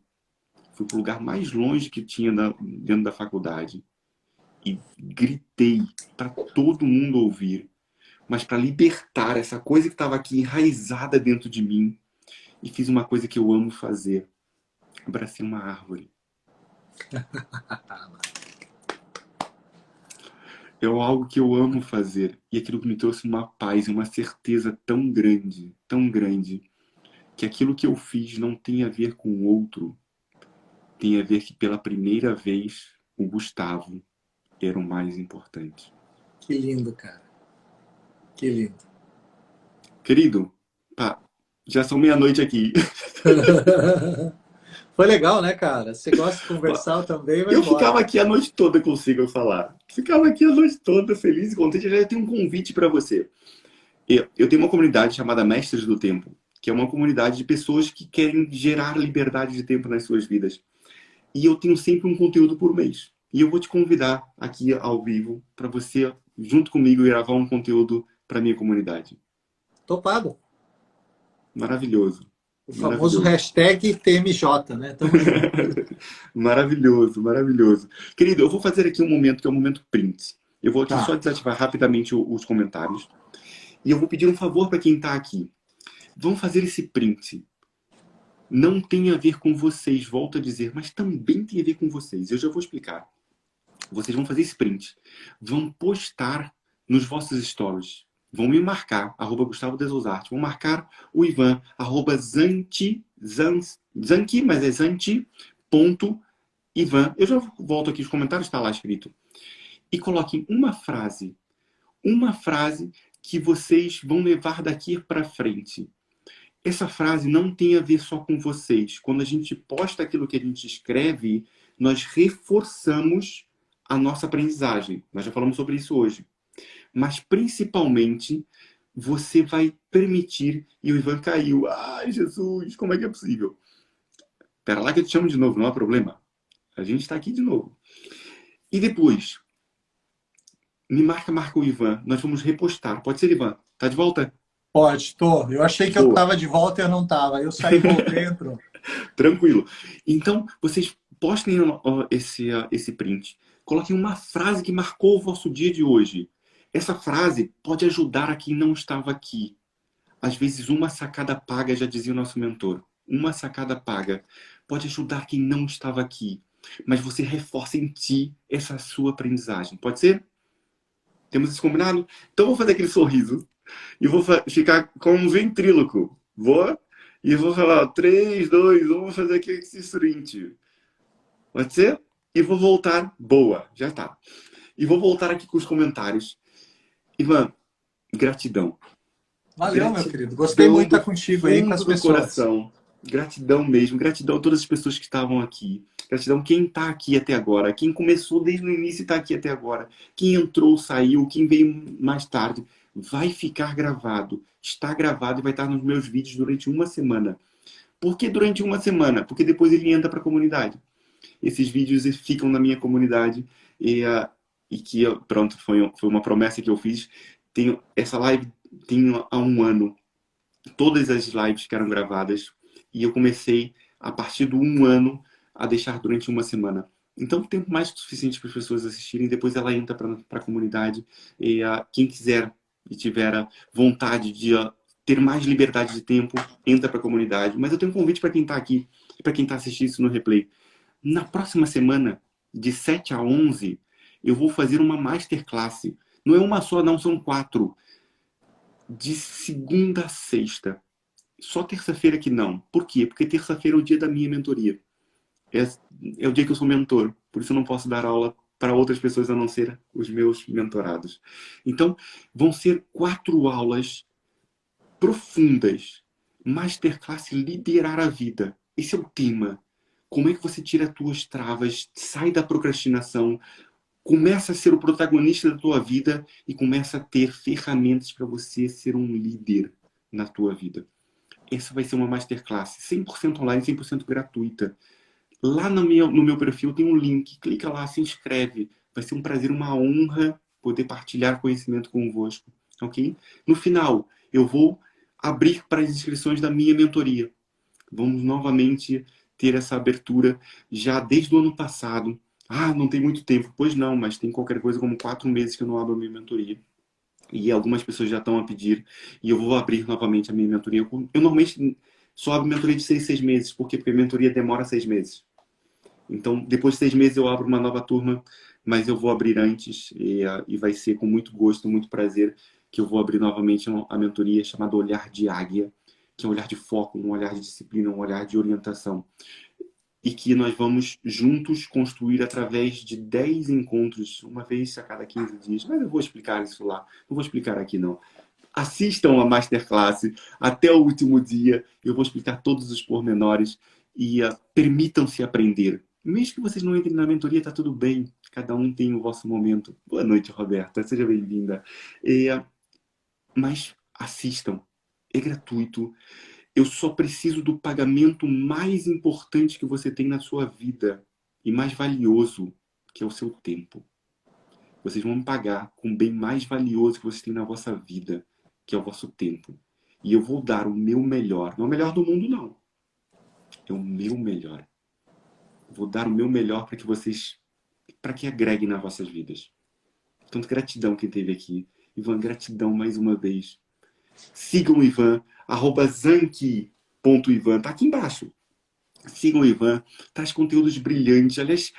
Speaker 1: fui para o lugar mais longe que tinha dentro da faculdade e gritei para todo mundo ouvir, mas para libertar essa coisa que estava aqui enraizada dentro de mim, e fiz uma coisa que eu amo fazer. Abracei uma árvore. É algo que eu amo fazer, e aquilo que me trouxe uma paz e uma certeza tão grande, que aquilo que eu fiz não tem a ver com o outro, tem a ver que pela primeira vez o Gustavo era o mais importante.
Speaker 2: Que lindo, cara. Que lindo.
Speaker 1: Querido, pá, já são meia-noite aqui.
Speaker 2: Foi legal, né, cara? Você gosta de conversar também, vai
Speaker 1: Eu
Speaker 2: embora.
Speaker 1: ficava aqui a noite toda consigo falar. Ficava aqui a noite toda feliz e contente. Eu já tenho um convite para você. Eu tenho uma comunidade chamada Mestres do Tempo, que é uma comunidade de pessoas que querem gerar liberdade de tempo nas suas vidas. E eu tenho sempre um conteúdo por mês. E eu vou te convidar aqui ao vivo para você, junto comigo, gravar um conteúdo para minha comunidade.
Speaker 2: Topado.
Speaker 1: Maravilhoso.
Speaker 2: O famoso
Speaker 1: Maravilhoso.
Speaker 2: hashtag TMJ, né? Tamo junto.
Speaker 1: Maravilhoso, maravilhoso. Querido, eu vou fazer aqui um momento que é o momento print. Eu vou aqui só
Speaker 2: Tá.
Speaker 1: desativar rapidamente os comentários. E eu vou pedir um favor para quem está aqui. Vamos fazer esse print. Não tem a ver com vocês, volto a dizer, mas também tem a ver com vocês. Eu já vou explicar. Vocês vão fazer esse print. Vão postar nos vossos stories. Vão me marcar, @Gustavo Desousarte. Vão marcar o Ivan, Zanki, mas é Zanti.Ivan. Eu já volto aqui, os comentários está lá escrito. E coloquem uma frase que vocês vão levar daqui para frente. Essa frase não tem a ver só com vocês. Quando a gente posta aquilo que a gente escreve, nós reforçamos a nossa aprendizagem. Nós já falamos sobre isso hoje. Mas, principalmente, você vai permitir... E o Ivan caiu. Ai, Jesus, como é que é possível? Pera lá que eu te chamo de novo, não há problema. A gente está aqui de novo. E depois, marca o Ivan. Nós vamos repostar. Pode ser, Ivan? Tá de volta?
Speaker 2: Pode, tô. Eu achei que eu
Speaker 1: Boa.
Speaker 2: tava de volta e eu não tava. Eu saí, voltei, entrou.
Speaker 1: Tranquilo. Então, vocês postem esse print. Coloquem uma frase que marcou o vosso dia de hoje. Essa frase pode ajudar a quem não estava aqui. Às vezes, uma sacada paga, já dizia o nosso mentor. Uma sacada paga pode ajudar quem não estava aqui. Mas você reforça em ti essa sua aprendizagem. Pode ser? Temos isso combinado? Então, eu vou fazer aquele sorriso. E vou ficar como um ventríloco. E vou falar 3, 2, 1, vou fazer aqui esse sprint. Pode ser? E vou voltar. Boa, já tá. E vou voltar aqui com os comentários. Ivan, gratidão.
Speaker 2: Valeu, meu querido. Gostei muito de estar contigo aí com as pessoas.
Speaker 1: Coração. Gratidão mesmo. Gratidão a todas as pessoas que estavam aqui. Gratidão quem está aqui até agora. Quem começou desde o início e está aqui até agora. Quem entrou, saiu. Quem veio mais tarde. Vai ficar gravado. Está gravado e vai estar nos meus vídeos durante uma semana. Por que durante uma semana? Porque depois ele entra para a comunidade. Esses vídeos ficam na minha comunidade e que, pronto, foi uma promessa que eu fiz. Essa live tem há um ano. Todas as lives ficaram gravadas e eu comecei, a partir do um ano, a deixar durante uma semana. Então, tempo mais que suficiente para as pessoas assistirem. Depois ela entra para a comunidade. E quem quiser e tiver vontade de ter mais liberdade de tempo, entra para a comunidade. Mas eu tenho um convite para quem está aqui, para quem está assistindo isso no replay. Na próxima semana, de 7 a 11, eu vou fazer uma masterclass. Não é uma só, não, são 4. De segunda a sexta. Só terça-feira que não. Por quê? Porque terça-feira é o dia da minha mentoria. É o dia que eu sou mentor. Por isso eu não posso dar aula para outras pessoas a não ser os meus mentorados. Então, vão ser 4 aulas profundas. Masterclass Liderar a Vida. Esse é o tema. Como é que você tira as tuas travas, sai da procrastinação, começa a ser o protagonista da tua vida e começa a ter ferramentas para você ser um líder na tua vida. Essa vai ser uma masterclass 100% online, 100% gratuita. Lá no meu perfil tem um link, clica lá, se inscreve. Vai ser um prazer, uma honra poder partilhar conhecimento convosco, ok? No final, eu vou abrir para as inscrições da minha mentoria. Vamos novamente ter essa abertura já desde o ano passado. Não tem muito tempo. Pois não, mas tem qualquer coisa como 4 meses que eu não abro a minha mentoria. E algumas pessoas já estão a pedir. E eu vou abrir novamente a minha mentoria. Eu normalmente só abro mentoria de 6 meses. Por quê? Porque a mentoria demora 6 meses. Então, depois de 6 meses eu abro uma nova turma. Mas eu vou abrir antes. E vai ser com muito gosto, muito prazer, que eu vou abrir novamente a mentoria chamada Olhar de Águia. Que é um olhar de foco, um olhar de disciplina, um olhar de orientação. E que nós vamos juntos construir através de 10 encontros, uma vez a cada 15 dias. Mas eu vou explicar isso lá. Não vou explicar aqui, não. Assistam a Masterclass até o último dia. Eu vou explicar todos os pormenores e permitam-se aprender. Mesmo que vocês não entrem na mentoria, tá tudo bem. Cada um tem o vosso momento. Boa noite, Roberta. Seja bem-vinda. Mas assistam. É gratuito. Eu só preciso do pagamento mais importante que você tem na sua vida e mais valioso, que é o seu tempo. Vocês vão me pagar com o bem mais valioso que vocês têm na vossa vida, que é o vosso tempo. E eu vou dar o meu melhor. Não é o melhor do mundo, não. É o meu melhor. Vou dar o meu melhor para que vocês, para que agreguem nas vossas vidas. Então, gratidão quem esteve aqui. Ivan, gratidão mais uma vez. Sigam o Ivan, @zanki.ivan, tá aqui embaixo. Sigam o Ivan, traz conteúdos brilhantes. Aliás,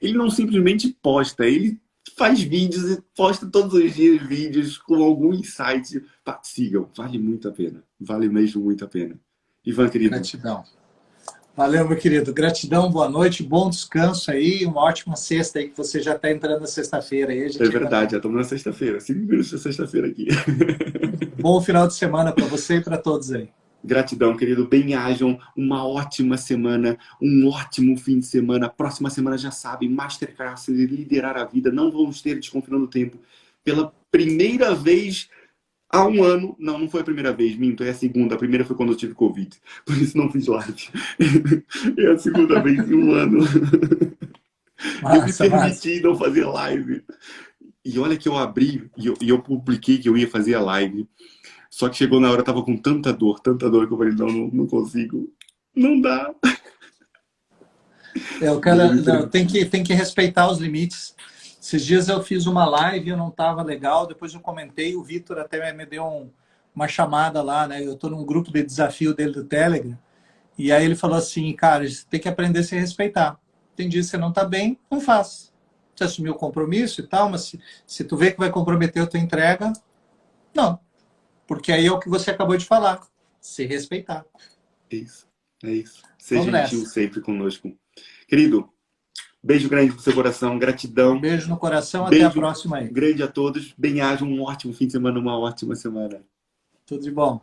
Speaker 1: ele não simplesmente posta, ele faz vídeos e posta todos os dias vídeos com algum insight. Sigam, vale muito a pena. Vale mesmo muito a pena. Ivan, querido.
Speaker 2: Gratidão. Valeu, meu querido. Gratidão, boa noite, bom descanso aí, uma ótima sexta aí, que você já está entrando na sexta-feira aí.
Speaker 1: É verdade, já estamos na sexta-feira. 5 minutos da sexta-feira aqui.
Speaker 2: Bom final de semana para você e para todos aí.
Speaker 1: Gratidão, querido. Bem-ajam, uma ótima semana, um ótimo fim de semana. Próxima semana, já sabem, Masterclass Liderar a Vida. Não vamos ter Desconfinando o Tempo. Pela primeira vez há um ano. Não foi a primeira vez, minto, é a segunda. A primeira foi quando eu tive Covid. Por isso não fiz live. É a segunda vez em um ano. Eu me permiti não fazer live. E olha que eu abri e eu publiquei que eu ia fazer a live. Só que chegou na hora, eu tava com tanta dor que eu falei, não consigo. Não dá.
Speaker 2: O cara tem que respeitar os limites. Esses dias eu fiz uma live, eu não estava legal, depois eu comentei, o Vitor até me deu uma chamada lá, né? Eu estou num grupo de desafio dele do Telegram, e aí ele falou assim, cara, você tem que aprender a se respeitar. Tem dia que você não está bem, não faz. Você assumiu o compromisso e tal, mas se tu vê que vai comprometer a tua entrega, não. Porque aí é o que você acabou de falar, se respeitar.
Speaker 1: É isso. Seja gentil sempre conosco. Querido, beijo grande pro seu coração, gratidão.
Speaker 2: Beijo no coração, até a próxima aí.
Speaker 1: Grande a todos, bem-ajam, um ótimo fim de semana, uma ótima semana.
Speaker 2: Tudo de bom.